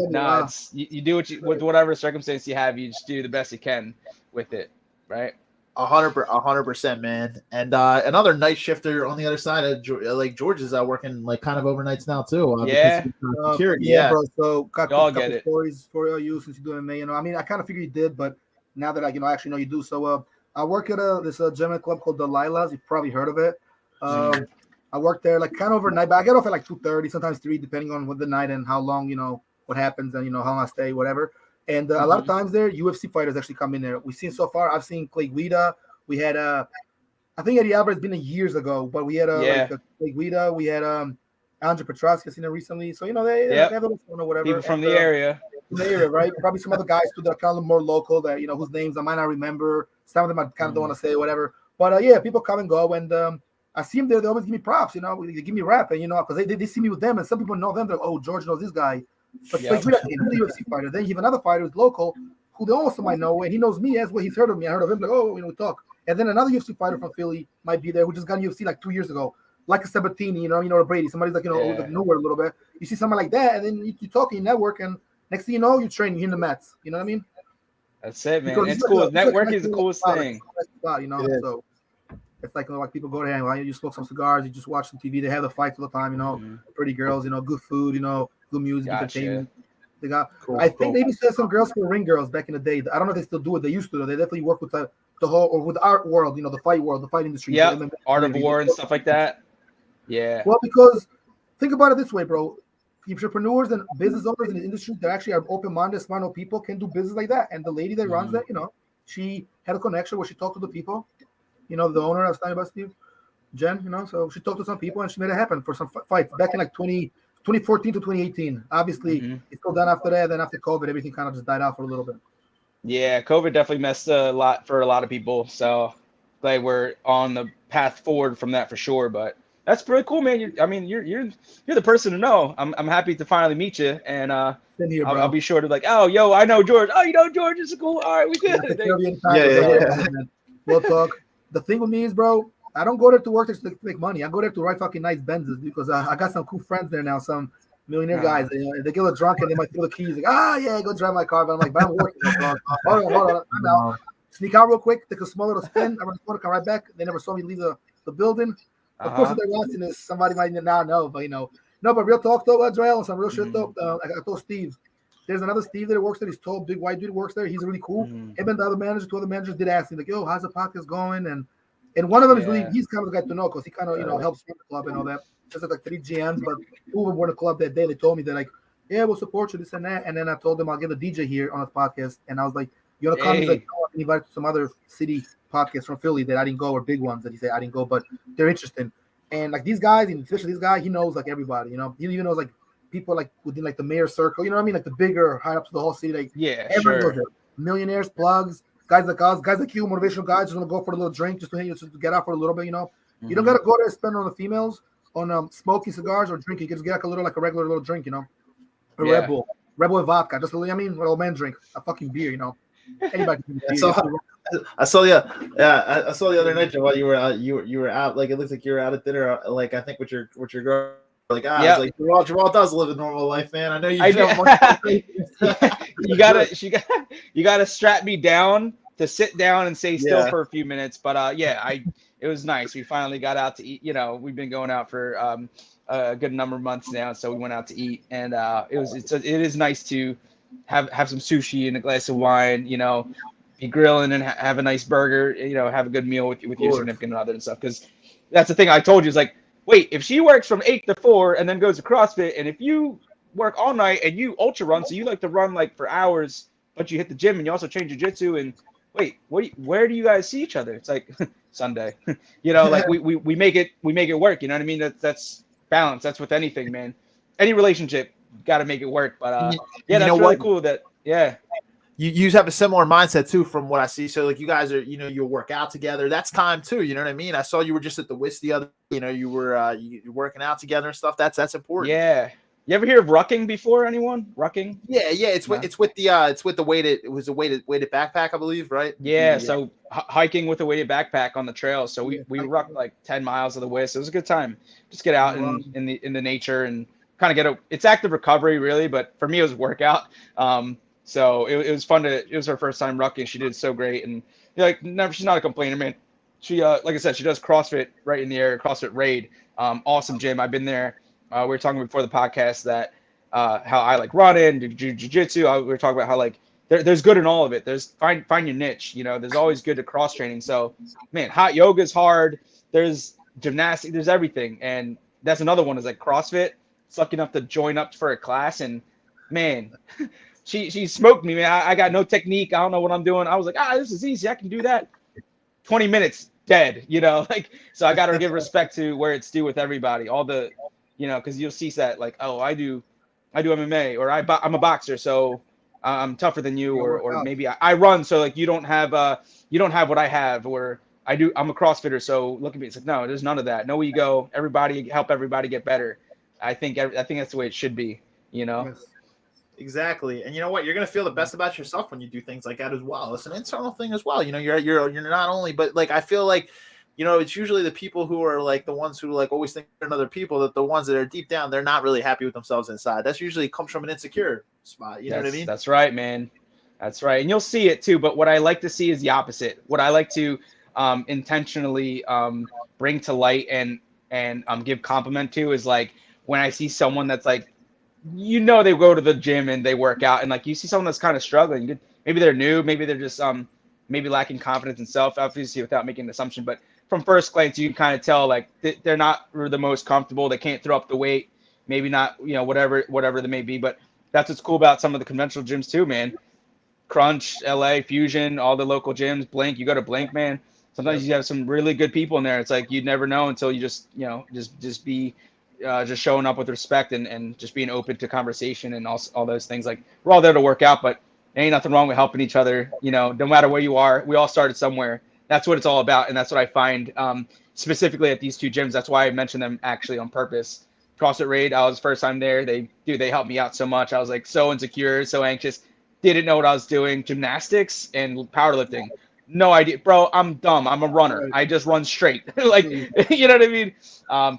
no, it's you do with whatever circumstance you have, you just do the best you can with it, right? 100%, man. And another night shifter on the other side of George is working like kind of overnights now too. Bro. So got a couple stories for you since you're doing MMA. I mean, I kind of figured you did, but now that I actually know you do. So I work at this gentleman club called the Lilas. You've probably heard of it. I work there like kind of overnight, but I get off at like 2:30, sometimes 3, depending on what the night and how long what happens and how long I stay, whatever. And a lot of times there, UFC fighters actually come in there. We've seen so far. I've seen Clay Guida. We had I think Eddie Alvarez been years ago, but we had Clay Guida. We had Andre Petrosky. I've seen it recently. So they have a little fun or whatever. People from the area. From the area, right? Probably some other guys too that are kind of more local that whose names I might not remember. Some of them I kind of don't want to say, whatever. But people come and go, and I see them there. They always give me props, they give me rap, and because they see me with them, and some people know them. They're like, oh, George knows this guy. But he's a UFC fighter. Then you have another fighter who's local, who they also might know, and he knows me as well. He's heard of me. I heard of him. Like, oh, we talk. And then another UFC fighter from Philly might be there who just got UFC like 2 years ago, like a Sabatini, or Brady. Somebody's like, like nowhere a little bit. You see someone like that, and then you talk, you network, and next thing you know, you're training, you're in the mats. You know what I mean? That's it, man. Because it's cool. Networking is the coolest thing. So it's like people go there and you smoke some cigars, you just watch some TV. They have the fights all the time, pretty girls, good food, good music, entertainment. They got. I think they even said some girls were ring girls back in the day. I don't know if they still do it. They used to. They definitely work with the whole or with the art world, the fight world, the fight industry. Yeah, art of war and stuff like that. Yeah. Well, because think about it this way, bro. Entrepreneurs and business owners in the industry that actually are open-minded, smart people can do business like that. And the lady that runs that, she had a connection where she talked to the people. The owner I was talking about, Steve, Jen. So she talked to some people and she made it happen for some fights back in like 2014 to 2018. Obviously, it's still done after that. Then after COVID, everything kind of just died out for a little bit. Yeah, COVID definitely messed a lot for a lot of people. So glad we're on the path forward from that for sure. But that's pretty cool, man. You're the person to know. I'm happy to finally meet you, and I'll be sure to like, oh, yo, I know George. Oh, you know George is cool. All right, we good. Yeah. We'll talk. The thing with me is, bro, I don't go there to work to make money. I go there to ride fucking nice Benzes because I got some cool friends there now, some millionaire guys. They get a little drunk and they might throw the keys. Like, yeah, go drive my car. But I'm like, but I'm working. Hold on. I'm out. Sneak out real quick, take a small little spin. I'm going to come right back. They never saw me leave the building. Of course, if they're watching this, somebody might now know, but no, but real talk though, Joel, some real shit though. I told Steve, there's another Steve that works there. He's tall, big white dude works there. He's really cool. Him and the other managers, 2 other managers did ask me like, yo, how's the podcast going? And one of them is really, he's kind of the guy to know because he kind of helps run the club and all that. Just like 3 GMs, but 2 of them were in the club that day. They told me they're like, yeah, we'll support you, this and that. And then I told them I'll get a DJ here on the podcast, and I was like, you want to come? He's like, no, I invited some other city podcasts from Philly that I didn't go, or big ones that he said I didn't go, but they're interested. And like these guys, and especially this guy, he knows like everybody, he even knows like people like within like the mayor's circle, you know what I mean? Like the bigger, high up to the whole city, like everyone knows it. Millionaires, plugs, guys like us, guys like you, motivational guys just want to go for a little drink, just to get out for a little bit, You don't gotta go there and spend on the females on smoking cigars or drinking. You can just get like a regular little drink, a Red Bull with vodka, just a little, an old man drink, a fucking beer, Anybody can drink beer. I saw I saw the other night while you were out. Like it looks like you were out at dinner. Like I think with your girl. Like I was like Joel does live a normal life, man. I know you. You gotta strap me down to sit down and stay still for a few minutes. But it was nice. We finally got out to eat. We've been going out for a good number of months now. So we went out to eat, and it is nice to have some sushi and a glass of wine. Be grilling and have a nice burger. Have a good meal with your significant other and stuff. Because that's the thing I told you is like, wait, if she works from 8 to 4 and then goes to CrossFit, and if you work all night and you ultra run, so you like to run like for hours, but you hit the gym and you also train jiu-jitsu, and wait, where do you guys see each other? It's like Sunday. Like we make it work. You know what I mean? That's balance. That's with anything, man. Any relationship, got to make it work. But yeah, that's really cool. You have a similar mindset too, from what I see. So like you guys are, you'll work out together. That's time too. You know what I mean? I saw you were just at the WIS the other. You were you're working out together and stuff. That's important. Yeah. You ever hear of rucking before? Anyone rucking? Yeah. It's with the weighted. It was a weighted backpack, I believe, right? Yeah. So hiking with a weighted backpack on the trail. So we rucked like 10 miles of the WIS. It was a good time. Just get out in the nature and kind of it's active recovery really, but for me it was workout. So it was fun it was her first time rucking. She did so great, and she's not a complainer, man. She like I said, she does CrossFit right in the area, CrossFit Raid. Awesome gym. I've been there. We were talking before the podcast that how I like running, do jiu-jitsu. We were talking about how like there's good in all of it. There's find your niche. There's always good to cross training. So man, hot yoga is hard. There's gymnastics. There's everything, and that's another one is like CrossFit. It's lucky enough to join up for a class, and man. She smoked me, man. I got no technique. I don't know what I'm doing. I was like, this is easy. I can do that. 20 minutes, dead, so I got to give respect to where it's due with everybody. All the, because you'll see that like, oh, I do MMA, or I'm a boxer, so I'm tougher than you, or maybe I run, so like you don't have what I have, or I'm a CrossFitter, so look at me. It's like, no, there's none of that. No ego. Everybody help everybody get better. I think that's the way it should be. Yes. Exactly. And you know what? You're going to feel the best about yourself when you do things like that as well. It's an internal thing as well. You're not only, but like, I feel like, it's usually the people who are like the ones who like always think they're other people, that the ones that are deep down, they're not really happy with themselves inside. That's usually comes from an insecure spot. You know what I mean? That's right, man. That's right. And you'll see it too. But what I like to see is the opposite. What I like to intentionally bring to light and give compliment to is like when I see someone that's like, they go to the gym and they work out, and like you see someone that's kind of struggling. Maybe they're new, maybe they're just maybe lacking confidence in self, obviously without making an assumption. But from first glance, you can kind of tell like they're not the most comfortable. They can't throw up the weight, maybe not, whatever they may be. But that's what's cool about some of the conventional gyms too, man. Crunch, LA, Fusion, all the local gyms, Blink. You go to Blink, man. Sometimes you have some really good people in there. It's like you'd never know until you just be just showing up with respect and just being open to conversation and all those things. Like we're all there to work out, but there ain't nothing wrong with helping each other. No matter where you are, we all started somewhere. That's what it's all about, and that's what I find specifically at these two gyms. That's why I mentioned them actually on purpose. CrossFit Raid, I was first time there. They helped me out so much. I was like so insecure, so anxious, didn't know what I was doing. Gymnastics and powerlifting. No idea, bro. I'm dumb. I'm a runner. I just run straight. Like, you know what I mean?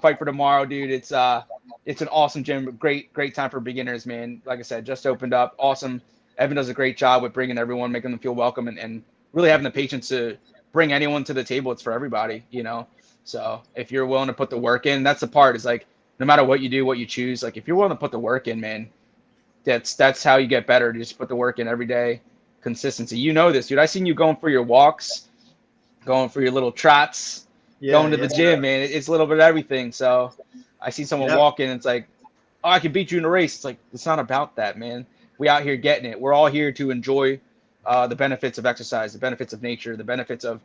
Fight for Tomorrow, dude. It's an awesome gym. Great time for beginners, man. Like I said, just opened up. Awesome. Evan does a great job with bringing everyone, making them feel welcome, and really having the patience to bring anyone to the table. It's for everybody, So if you're willing to put the work in, that's the part. Is like no matter what you do, what you choose. Like if you're willing to put the work in, man, that's how you get better. Just put the work in every day. Consistency. This, dude. I seen you going for your walks, going for your little trots, going to the gym, man. It's a little bit of everything. So I see someone walking, and it's like, oh, I can beat you in a race. It's like, it's not about that, man. We out here getting it. We're all here to enjoy the benefits of exercise, the benefits of nature, the benefits of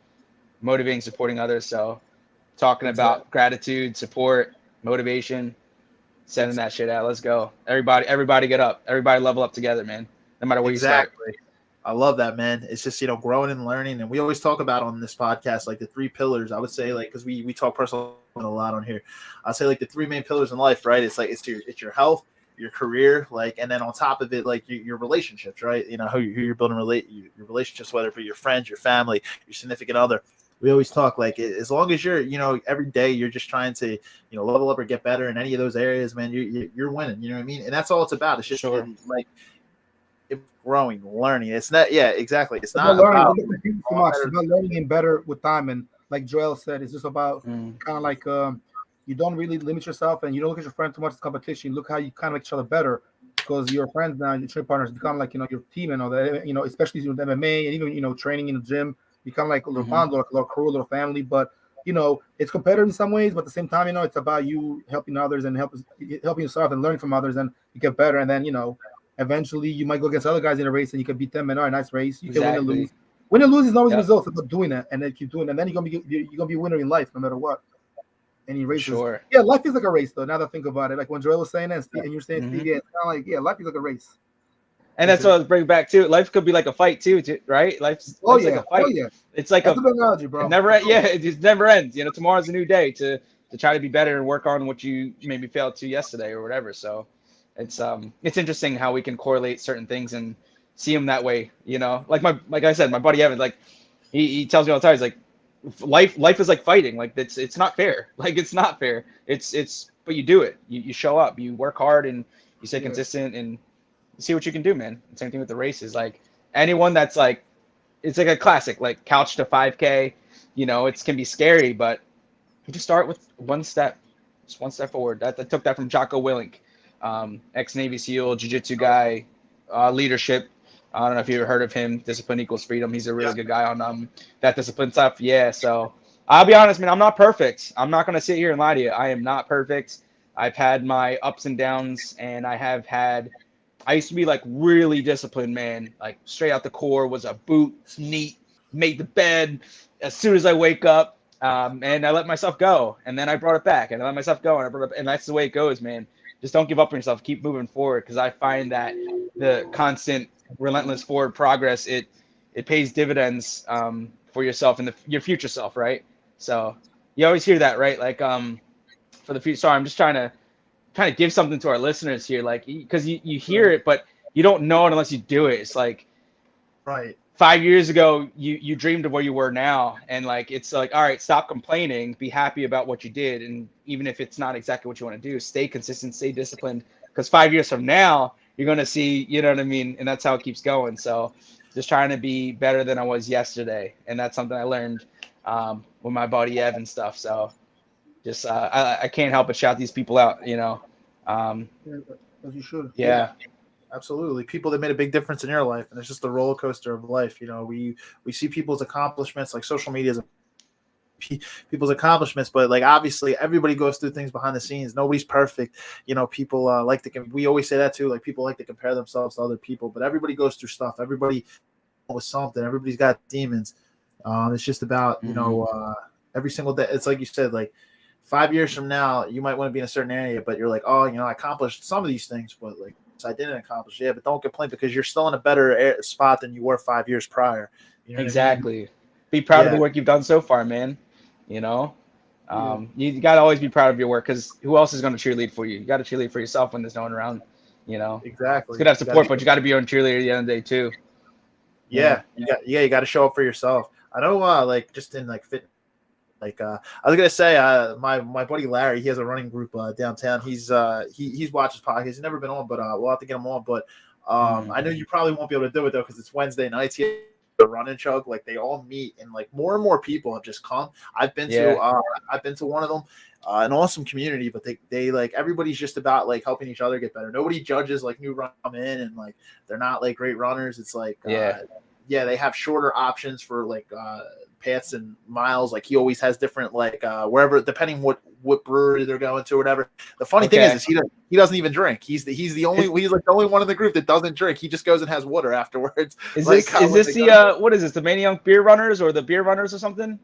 motivating, supporting others. So talking about gratitude, support, motivation, sending that shit out. Let's go. Everybody get up. Everybody level up together, man. No matter where you start. I love that, man. It's just, growing and learning. And we always talk about on this podcast, like the 3 pillars. I would say, like, because we talk personal a lot on here. I'd say like the 3 main pillars in life, right? It's like, it's your health, your career, like, and then on top of it, like your relationships, right? Who you're building your relationships, whether it be your friends, your family, your significant other. We always talk like as long as you're, every day you're just trying to, level up or get better in any of those areas, man, you're winning. You know what I mean? And that's all it's about. It's just like, growing, learning. It's not, exactly. It's not about learning too much. It's about learning and better with time. And like Joel said, it's just about kind of like you don't really limit yourself, and you don't look at your friend too much as competition. You look how you kind of make each other better, because your friends now, your training partners become like your team and all that. Especially with MMA and even training in the gym, become like a little bond, like a little crew, a little family. But it's competitive in some ways, but at the same time, it's about you helping others and helping yourself and learning from others, and you get better. And then eventually you might go against other guys in a race and you can beat them. And all right, nice race. You can win and lose. Win and lose is always the result. It's about doing it and then keep doing it. And then you're gonna be a winner in life no matter what. Any races. Sure. Yeah, life is like a race though. Now that I think about it, like when Joel was saying that, and you're saying Steve, yeah, it's kind of like life is like a race. And that's what I was bringing back too. Life could be like a fight too, right? Life's like a fight. It's like that's a good analogy, bro. It just never ends. Tomorrow's a new day to try to be better and work on what you maybe failed to yesterday or whatever. So it's interesting how we can correlate certain things and see them that way. Like I said, my buddy Evan, like he tells me all the time, he's like, life is like fighting. Like it's not fair. Like it's not fair. It's but you do it. You show up. You work hard and you stay consistent and you see what you can do, man. Same thing with the races. Like anyone that's like, it's like a classic, like couch to 5K. It can be scary, but you just start with one step, just one step forward. I took that from Jocko Willink, ex-Navy SEAL, jiu-jitsu guy, leadership. I don't know if you ever heard of him. Discipline equals freedom. He's a really good guy on that discipline stuff. Yeah, so I'll be honest, man. I'm not perfect. I'm not gonna sit here and lie to you. I am not perfect. I've had my ups and downs, and I used to be like really disciplined, man. Like straight out the core, was a boot, neat, made the bed as soon as I wake up, and I let myself go. And then I brought it back, and I let myself go, and I brought it, and that's the way it goes, man. Just don't give up on yourself. Keep moving forward, because I find that the constant, relentless forward progress, it pays dividends for yourself and your future self, right? So you always hear that, right? Like for the future. Sorry, I'm just trying to give something to our listeners here, like, because you hear it, but you don't know it unless you do it. It's like, right, 5 years ago, you dreamed of where you were now, and like it's like, all right, stop complaining, be happy about what you did, and even if it's not exactly what you want to do, stay consistent, stay disciplined, because 5 years from now, you're gonna see, you know what I mean, and that's how it keeps going. So, just trying to be better than I was yesterday, and that's something I learned with my buddy Ev and stuff. So. Just I can't help but shout these people out, As you should. Yeah. Absolutely. People that made a big difference in your life, and it's just the roller coaster of life. We see people's accomplishments, like social media is people's accomplishments, but like obviously everybody goes through things behind the scenes. Nobody's perfect. People like we always say that too, like people like to compare themselves to other people, but everybody goes through stuff. Everybody with something. Everybody's got demons. It's just about every single day. It's like you said, like 5 years from now, you might want to be in a certain area, but you're like, oh, I accomplished some of these things, but like I didn't accomplish. Yeah, but don't complain, because you're still in a better spot than you were 5 years prior. Exactly. I mean? Be proud of the work you've done so far, man. You got to always be proud of your work, because who else is going to cheerlead for you? You got to cheerlead for yourself when there's no one around. Exactly. It's good to have support, but you got to be your own cheerleader at the end of the day too. Yeah. You got to show up for yourself. I know, like just in like fitness. Like I was gonna say, my buddy Larry, he has a running group downtown. He's watched his podcast. He's never been on, but we'll have to get him on. But I know you probably won't be able to do it though, because it's Wednesday nights. He the Run and Chug, like they all meet, and like more and more people have just come. I've been to one of them. An awesome community, but they like everybody's just about like helping each other get better. Nobody judges like new runners come in and like they're not like great runners. It's like they have shorter options for like paths and miles. Like he always has different like wherever, depending what brewery they're going to or whatever. The funny thing is he doesn't even drink. He's like the only one in the group that doesn't drink. He just goes and has water afterwards. Is this the what is this, the Maniac Beer Runners or the Beer Runners or something?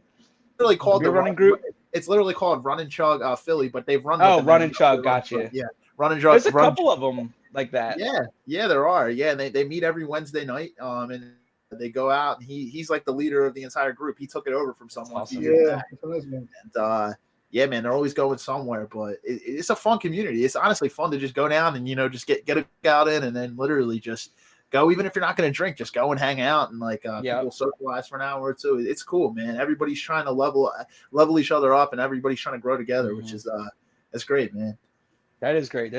Literally called the running group. It's literally called Run and Chug Philly, but they've run. Run and Chug, gotcha. Yeah, Run and Chug. There's a couple of them like that. Yeah, there are. Yeah, and they meet every Wednesday night. And they go out, and he's like the leader of the entire group. He took it over from someone. Awesome. And yeah, man, they're always going somewhere, but it's a fun community. It's honestly fun to just go down and just get a out in, and then literally just go. Even if you're not going to drink, just go and hang out and like people socialize for an hour or two. It's cool, man. Everybody's trying to level each other up, and everybody's trying to grow together, which is that's great, man. That is great.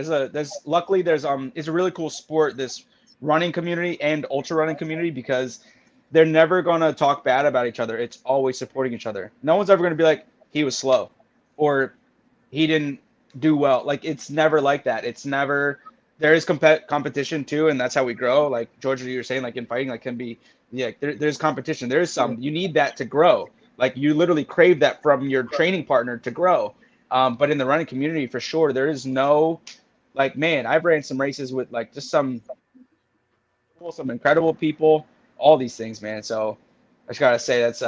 Luckily there's it's a really cool sport, this running community and ultra running community, because they're never going to talk bad about each other. It's always supporting each other. No one's ever going to be like, he was slow, or he didn't do well. Like it's never like that. It's never. There is competition too, and that's how we grow. Like Georgia, you were saying, like in fighting, like can be, yeah, there's competition. There's some. You need that to grow. Like you literally crave that from your training partner to grow. But in the running community, for sure, there is no, like, man, I've ran some races with like just some incredible people, all these things, man. So I just gotta say that's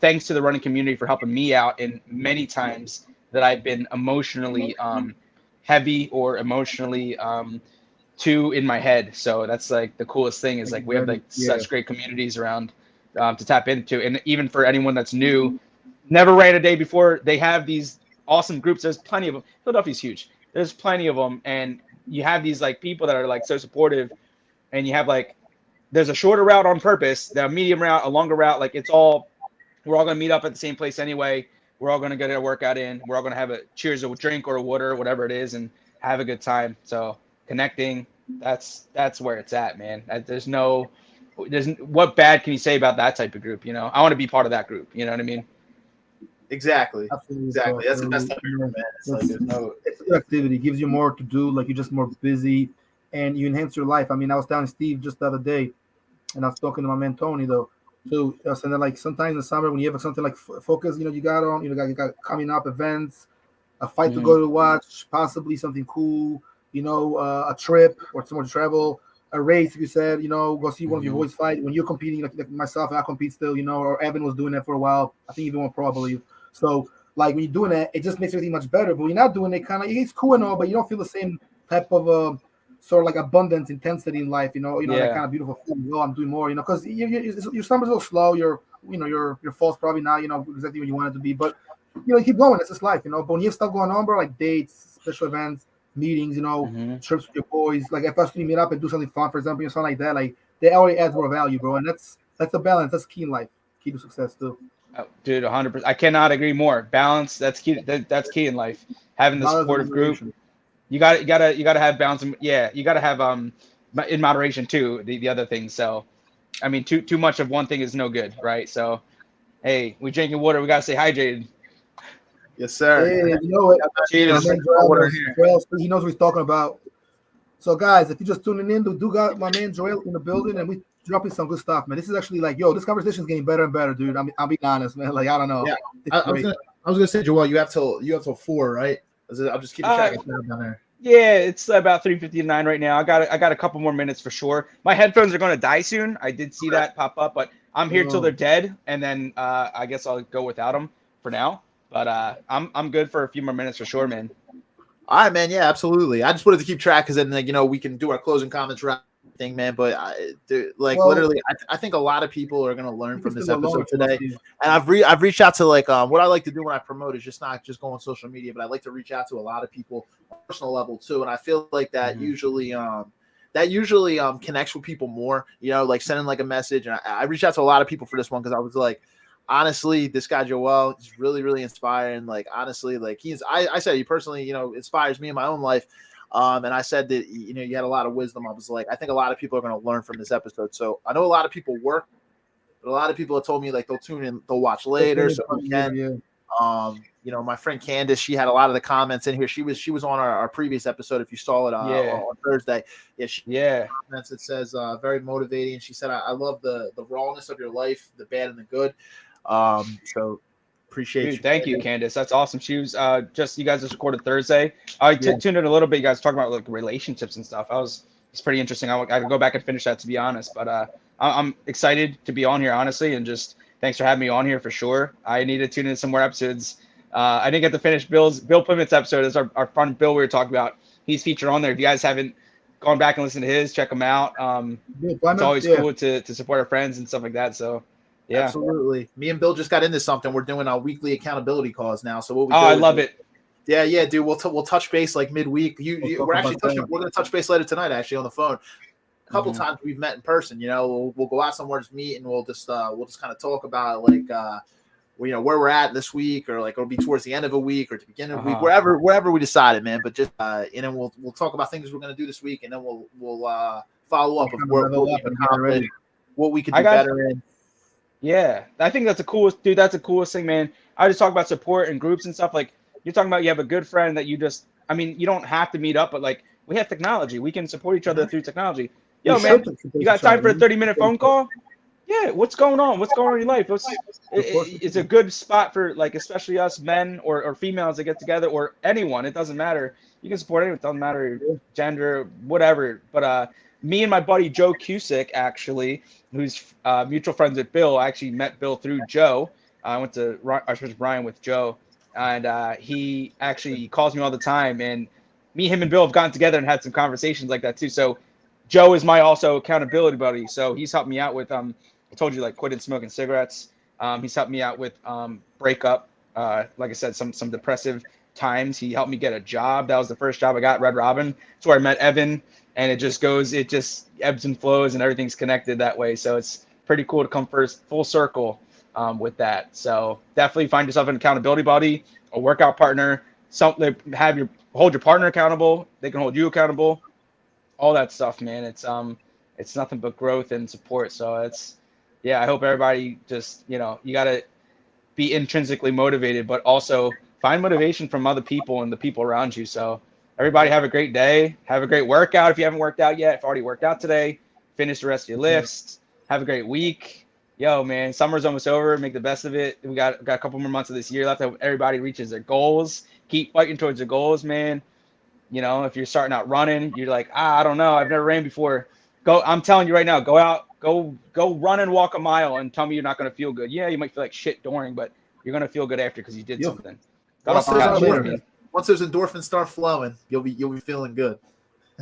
thanks to the running community for helping me out in many times that I've been emotionally heavy or emotionally too in my head. So that's like the coolest thing is like we have like such great communities around to tap into, and even for anyone that's new, never ran a day before, they have these awesome groups. There's plenty of them. Philadelphia's huge. There's plenty of them, and you have these like people that are like so supportive, and you have like there's a shorter route on purpose, the medium route, a longer route. Like it's all, we're all going to meet up at the same place anyway. We're all going to get a workout in. We're all going to have a cheers, a drink or a water, whatever it is, and have a good time. So connecting, that's where it's at, man. There's what bad can you say about that type of group? You know, I want to be part of that group. You know what I mean? Exactly. Absolutely, Exactly. bro. That's the best type of group, man. It's like there's no. It's a good activity. It gives you more to do. Like you're just more busy, and you enhance your life. I mean, I was down in Steve just the other day, and I was talking to my man Tony though. So I was saying that like sometimes in the summer when you have something like focus, you got on, you got coming up events, a fight to go to watch, possibly something cool, a trip or somewhere to travel, a race. If you said, go see one of your boys fight. When you're competing, like myself, I compete still, or Evan was doing that for a while. I think even went pro, I believe. So like when you're doing that, it just makes everything much better. But when you're not doing it, kind of it's cool and all, but you don't feel the same type of sort of like abundance, intensity in life. That kind of beautiful feeling. Oh, I'm doing more. Because your summer's a little slow. Your fall's probably not exactly what you want it to be, but you keep going. It's just life. But when you have stuff going on, bro, like dates, special events, meetings, trips with your boys. Like if us we meet up and do something fun, for example, something like that, like they already adds more value, bro. And that's the balance. That's key in life. Key to success too. Oh, dude, 100%. I cannot agree more. Balance. That's key. That's key in life. Having the supportive group. You gotta have balance. And, you gotta have in moderation too. The other things. So, I mean, too much of one thing is no good, right? So, hey, we drinking water. We gotta stay hydrated. Yes, sir. Hey, you know what? Cheers. He knows what he's talking about. So, guys, if you're just tuning in, do got my man Joel in the building, and we dropping some good stuff, man. This is actually like, this conversation is getting better and better, dude. I'm being honest, man. Like, I don't know. Yeah, I was gonna say, Joel, you have till 4, right? I'm just keeping track of time down there. Yeah, it's about 3:59 right now. I got a couple more minutes for sure. My headphones are going to die soon. I did see that pop up, but I'm here till they're dead, and then I guess I'll go without them for now. But I'm good for a few more minutes for sure, man. All right, man. Yeah, absolutely. I just wanted to keep track because then we can do our closing comments right thing, man. But literally, I think a lot of people are gonna learn from this episode today. And I've reached out to what I like to do when I promote is not just go on social media, but I like to reach out to a lot of people on a personal level too. And I feel like that usually connects with people more. Like sending like a message. And I reached out to a lot of people for this one because I was like, honestly, this guy Joel is really, really inspiring. Like honestly, like I said he personally, inspires me in my own life. And I said that, you had a lot of wisdom. I was like, I think a lot of people are going to learn from this episode. So I know a lot of people work, but a lot of people have told me like they'll tune in, they'll watch later. So we can, my friend Candace, she had a lot of the comments in here. She was on our previous episode. If you saw it on Thursday, comments. It says very motivating. She said, I love the rawness of your life, the bad and the good. So appreciate you. Thank you, Candace. That's awesome. She was you guys just recorded Thursday. I tuned in a little bit. You guys talking about like relationships and stuff. It's pretty interesting. I could go back and finish that, to be honest. But I'm excited to be on here, honestly, and just thanks for having me on here for sure. I need to tune in some more episodes. I didn't get to finish Bill Plymouth's episode. It's our friend Bill we were talking about. He's featured on there. If you guys haven't gone back and listened to his, check him out. It's always cool to support our friends and stuff like that. So. Yeah, absolutely. Me and Bill just got into something. We're doing our weekly accountability calls now. So what we I love it. Yeah, dude. We'll touch base like midweek. We're actually we're gonna touch base later tonight, actually, on the phone. A couple times we've met in person. We'll go out somewhere, just meet, and we'll just kind of talk about like where we're at this week, or like it'll be towards the end of a week or to the beginning of a week, wherever we decided, man. But just and then we'll talk about things we're gonna do this week, and then we'll follow up with what we could do better in. Yeah, I think that's the coolest thing, man. I just talk about support and groups and stuff. Like you're talking about you have a good friend that you just, I mean, you don't have to meet up, but like we have technology. We can support each other through technology. Yo, man, you got time for a 30-minute phone call? Yeah, what's going on? What's going on in your life? It's a good spot for, like, especially us men or females that get together, or anyone. It doesn't matter. You can support anyone. It doesn't matter gender, whatever. But me and my buddy Joe Cusick, actually, who's mutual friends with Bill, I actually met Bill through Joe. I went to Ryan with Joe, and he actually calls me all the time. And me, him, and Bill have gotten together and had some conversations like that too. So Joe is my also accountability buddy. So he's helped me out with I told you, like, quitting smoking cigarettes. He's helped me out with breakup. Like I said, some depressive times. He helped me get a job. That was the first job I got, Red Robin. That's where I met Evan. And it just ebbs and flows, and everything's connected that way. So it's pretty cool to come full circle with that. So definitely find yourself an accountability buddy, a workout partner, something, hold your partner accountable. They can hold you accountable. All that stuff, man. It's nothing but growth and support. So I hope everybody just, you got to be intrinsically motivated, but also find motivation from other people and the people around you. So everybody have a great day. Have a great workout. If you haven't worked out yet, if you already worked out today, finish the rest of your lifts. Have a great week. Yo, man, summer's almost over. Make the best of it. We got a couple more months of this year left. Everybody reaches their goals. Keep fighting towards their goals, man. If you're starting out running, you're like, I don't know, I've never ran before. I'm telling you right now, go out, go run and walk a mile, and tell me you're not going to feel good. Yeah, you might feel like shit during, but you're going to feel good after because you did something. Once those endorphins start flowing, you'll be feeling good.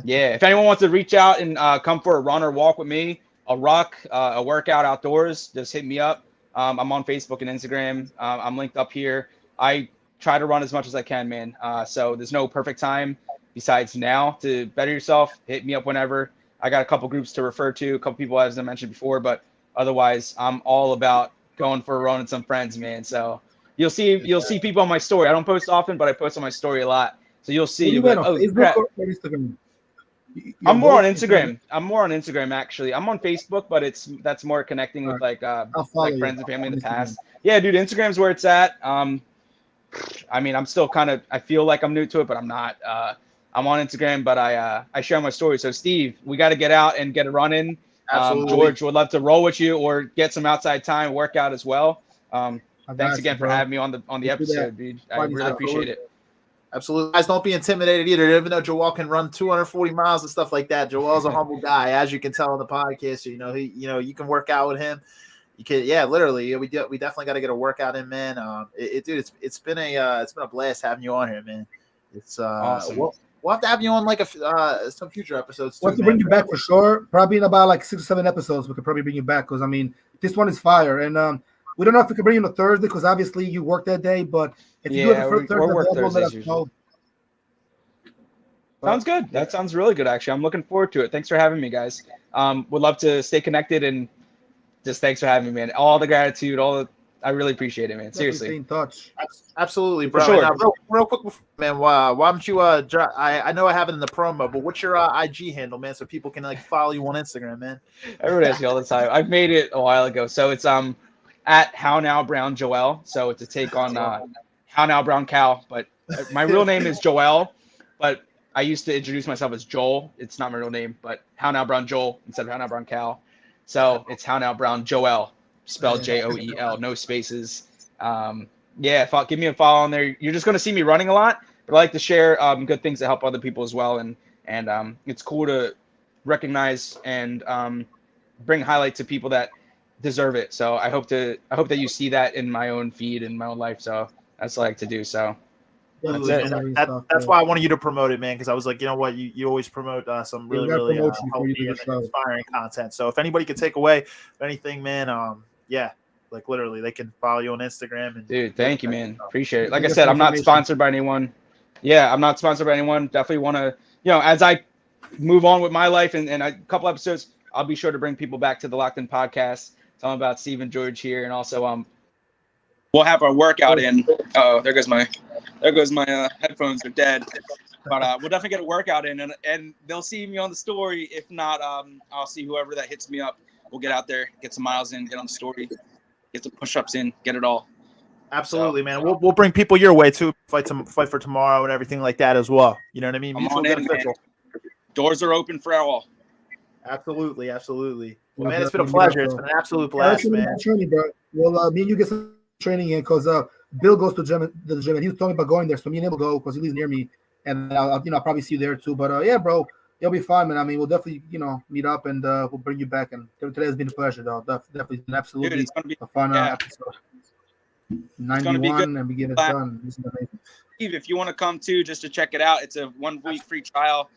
Yeah. If anyone wants to reach out and come for a run or walk with me, a workout outdoors, just hit me up. I'm on Facebook and Instagram. I'm linked up here. I try to run as much as I can, man. So there's no perfect time besides now to better yourself. Hit me up whenever. I got a couple groups to refer to, a couple people, as I mentioned before, but otherwise I'm all about going for a run with some friends, man. So you'll see people on my story. I don't post often, but I post on my story a lot. So you'll see. Like, oh, crap. Instagram? I'm more on Instagram. Actually. I'm on Facebook, but that's more connecting with like friends and family in the past. Yeah, dude, Instagram's where it's at. I mean, I'm still I feel like I'm new to it, but I'm not. I'm on Instagram, but I share my story. So Steve, we got to get out and get a run in. George would love to roll with you or get some outside time, workout as well. Thanks again for having me on the episode, dude. I really appreciate it. Absolutely. Guys, don't be intimidated either. Even though Joel can run 240 miles and stuff like that, Joel's a humble guy, as you can tell on the podcast. You can work out with him. You can, literally. We definitely got to get a workout in, man. Dude, it's been a blast having you on here, man. It's awesome. We'll have to have you on like some future episodes too. We'll have to bring you back for sure. Probably in about like 6 or 7 episodes, we could probably bring you back because I mean, this one is fire, and we don't know if we can bring you on a Thursday because obviously you work that day. But if you do it for Thursday, let us know. Sounds good. That sounds really good, actually. I'm looking forward to it. Thanks for having me, guys. Would love to stay connected, and just thanks for having me, man. All the gratitude, I really appreciate it, man. Seriously. Stay in touch. Absolutely, bro. For sure. And, real quick, man, why don't you I know I have it in the promo, but what's your IG handle, man, so people can like follow you on Instagram, man? Everybody asks me all the time. I've made it a while ago. So it's at How Now Brown Joel. So it's a take on How Now Brown Cow, but my real name is Joel, but I used to introduce myself as Joel. It's not my real name, but How Now Brown Joel instead of How Now Brown Cow. So it's How Now Brown Joel, spelled Joel, no spaces. Give me a follow on there. You're just going to see me running a lot, but I like to share good things that help other people as well. And it's cool to recognize and bring highlight to people that deserve it. So I hope that you see that in my own feed in my own life. So that's what I like to do. So that's it. That's why I wanted you to promote it, man, because I was like, you know what, you always promote some really healthy and inspiring content. So if anybody could take away anything, man, like literally they can follow you on Instagram. And dude, thank you, man. Appreciate it. Like I said, I'm not sponsored by anyone. Yeah, I'm not sponsored by anyone. Definitely want to, as I move on with my life and a couple episodes, I'll be sure to bring people back to the Locked In podcast. Tell them about Steve and George here, and also we'll have our workout in. Oh, there goes my headphones are dead. But we'll definitely get a workout in, and they'll see me on the story. If not, I'll see whoever that hits me up. We'll get out there, get some miles in, get on the story, get some push-ups in, get it all. Absolutely, man. We'll bring people your way too. Fight for tomorrow and everything like that as well. You know what I mean? Mutual beneficial. Doors are open for all. Absolutely. Well, man, it's been a pleasure. It's been an absolute blast, man. Training, bro. Well, me and you get some training in because Bill goes to the gym, and he was talking about going there. So me and him will go because he lives near me, and I'll probably see you there too. But yeah, bro, it'll be fun, man. I mean, we'll definitely meet up, and we'll bring you back. And today has been a pleasure, though. Definitely been absolutely a fun episode. 91, and we get it done. This is amazing. Steve, if you want to come too, just to check it out, it's a 1 week free trial.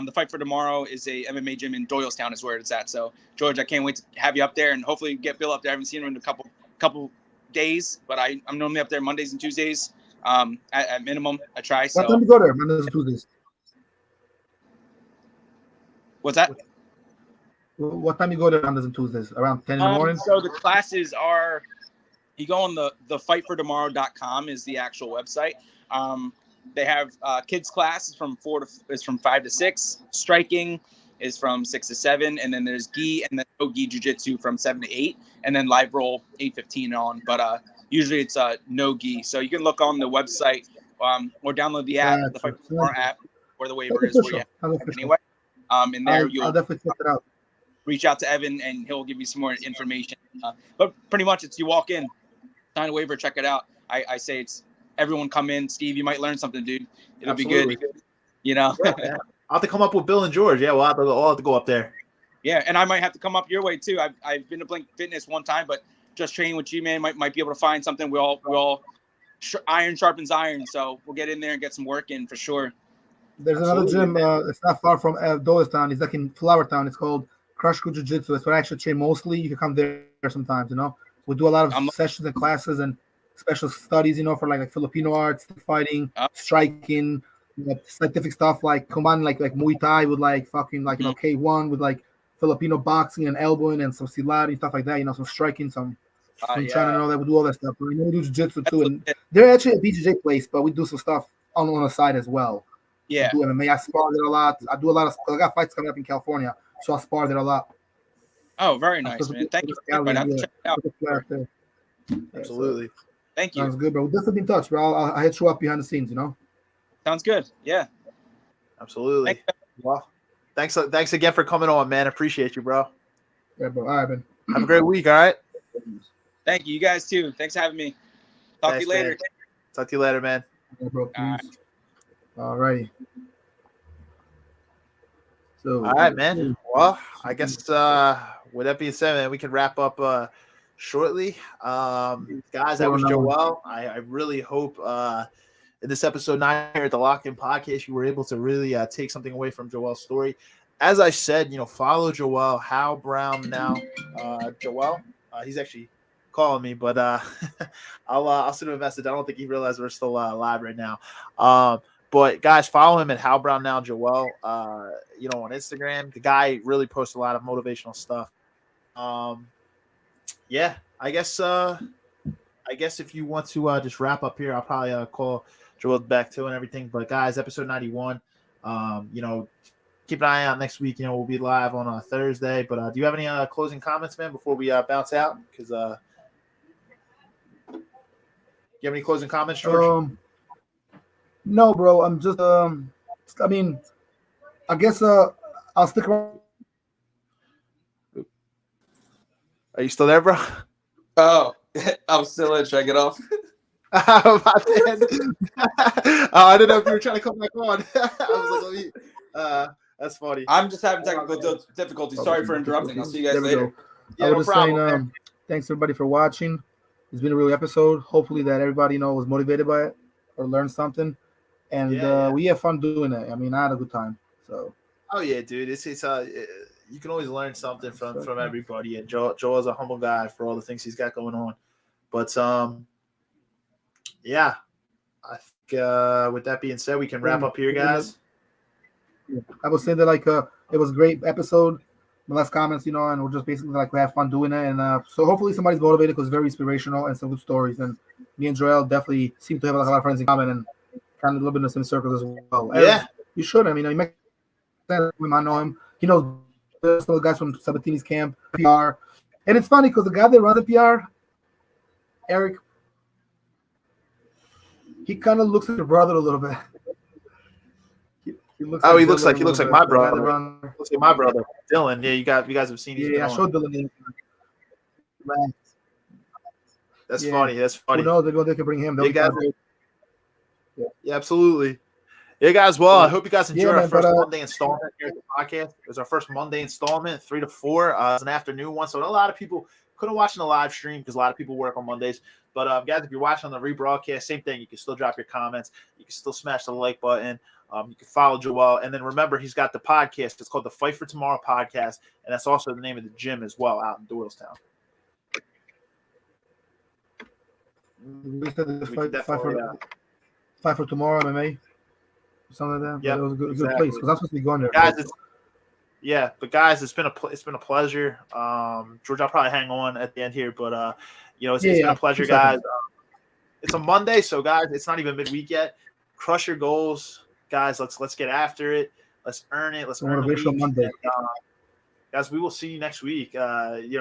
The Fight for Tomorrow is a MMA gym in Doylestown is where it's at. So, George, I can't wait to have you up there and hopefully get Bill up there. I haven't seen him in a couple days, but I'm normally up there Mondays and Tuesdays. At minimum, I try. So. What time do you go there, Mondays and Tuesdays? What's that? What time you go there Mondays and Tuesdays? Around 10 in the morning? So the classes are, you go on the fightfortomorrow.com is the actual website. They have kids class is from 5 to 6. Striking is from 6 to 7, and then there's gi and then no gi jiu-jitsu from 7 to 8, and then live roll 8:15 on. But usually it's no gi. So you can look on the website or download the app, the Fight for Tomorrow app, where the waiver is. Where you have it anyway. In there I'll definitely check it out. Reach out to Evan and he'll give you some more information. But pretty much it's you walk in, sign a waiver, check it out. I say it's everyone come in. Steve, you might learn something, dude. It'll Absolutely. be good. You know? Yeah. I'll have to come up with Bill and George. Yeah, we'll have to go up there. Yeah, and I might have to come up your way too. I've been to Blink Fitness one time, but just training with you, man, might be able to find something. We all iron sharpens iron, so we'll get in there and get some work in for sure. There's another gym. It's not far from Doylestown. It's like in Flower Town. It's called Crush Jiu Jitsu. It's what I actually train mostly. You can come there sometimes. We do a lot of sessions and classes and special studies. For like Filipino arts, fighting, striking, scientific stuff like combine like Muay Thai with K1 with like Filipino boxing and elbowing and some silat and stuff like that. Some striking, some trying to know that we do all that stuff. But we do jiu-jitsu too, and they're actually a BJJ place, but we do some stuff on the side as well. Yeah, I do MMA. I spar there a lot. I do a lot of. I got fights coming up in California, so I spar there a lot. Oh, very nice, man. Thank you. Check it out. Absolutely. Thank you. Sounds good, bro. We'll definitely be in touch, bro. I'll hit you up behind the scenes. Sounds good. Yeah. Absolutely. Well, thanks again for coming on, man. Appreciate you, bro. Yeah, bro. All right, man. Have a great week. All right. Thank you. You guys too. Thanks for having me. Talk to you later. Man. Talk to you later, man. Yeah, bro. All right. All righty. So, all right, man. Well, I guess with that being said, man, we can wrap up shortly. Guys, that was Joel. I really hope in this episode 9 here at the Locked In Podcast, you were able to really take something away from Joel's story. As I said, follow Joel, Hal Brown now. Joel, he's actually calling me, but I'll send him a message. I don't think he realized we're still live right now. But guys, follow him at Hal Brown Now Joel. On Instagram. The guy really posts a lot of motivational stuff. Yeah, I guess if you want to just wrap up here, I'll probably call Joel back too and everything. But guys, episode 91. Keep an eye out next week. We'll be live on Thursday. But do you have any closing comments, man, before we bounce out? Because do you have any closing comments, George? No, bro. I'm just I guess I'll stick around. Are you still there, bro? Oh, I'm still in. Should I get off? I didn't know if you were trying to come back on. I was like, that's funny. I'm just having technical difficulties. Sorry for interrupting. I'll see you guys later. I was just saying, thanks everybody for watching. It's been a real episode. Hopefully that everybody was motivated by it or learned something. And we had fun doing it. I mean, I had a good time. So. Oh yeah, dude. It's you can always learn something from everybody. And Joel's a humble guy for all the things he's got going on. But yeah, I think with that being said, we can wrap up here, guys. Yeah. I would say that it was a great episode. Less comments, and we're just basically we have fun doing it. And so hopefully somebody's motivated because it's very inspirational and some good stories. And me and Joel definitely seem to have a lot of friends in common and kind of a little bit in the same circles as well. Yeah, you should. I mean, you make sense. I know him. He knows some of the guys from Sabatini's camp, PR. And it's funny because the guy that runs the PR, Eric, He kind of looks like your brother a little bit. He looks like my brother. Around... Looks like my brother, Dylan. Yeah, you guys have seen. Yeah, I showed Dylan. That's funny. That's funny. Who knows? They can bring him. Yeah, absolutely. Yeah, guys. Well, I hope you guys enjoyed our first Monday installment here at the podcast. It was our first Monday installment, 3 to 4. It's an afternoon one, so a lot of people couldn't watch in the live stream because a lot of people work on Mondays. But guys, if you're watching on the rebroadcast, same thing. You can still drop your comments. You can still smash the like button. You can follow Joel, and then remember, he's got the podcast. It's called the Fight for Tomorrow podcast, and that's also the name of the gym as well out in Doylestown. Fight for Tomorrow MMA, something like that. Yeah, it was a good place because I'm supposed to be going there. Guys, it's been a pleasure. George, I'll probably hang on at the end here, but it's been a pleasure, guys. It's a Monday, so guys, it's not even midweek yet. Crush your goals, guys. Let's get after it. Let's earn it. Let's earn the week. Monday. And, guys, we will see you next week.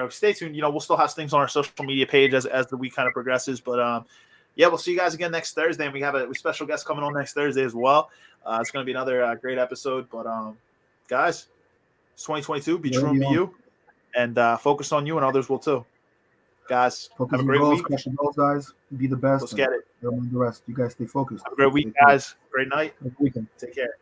Stay tuned. We'll still have things on our social media page as the week kind of progresses. But we'll see you guys again next Thursday. And we have a special guest coming on next Thursday as well. It's going to be another great episode. But guys, it's 2022. Be true and be you, and focus on you, and others will too. Guys, have a great week. Crush your goals, guys. Be the best. Let's get it. The rest. You guys stay focused. Have a great week, guys. Great night. Good weekend. Take care.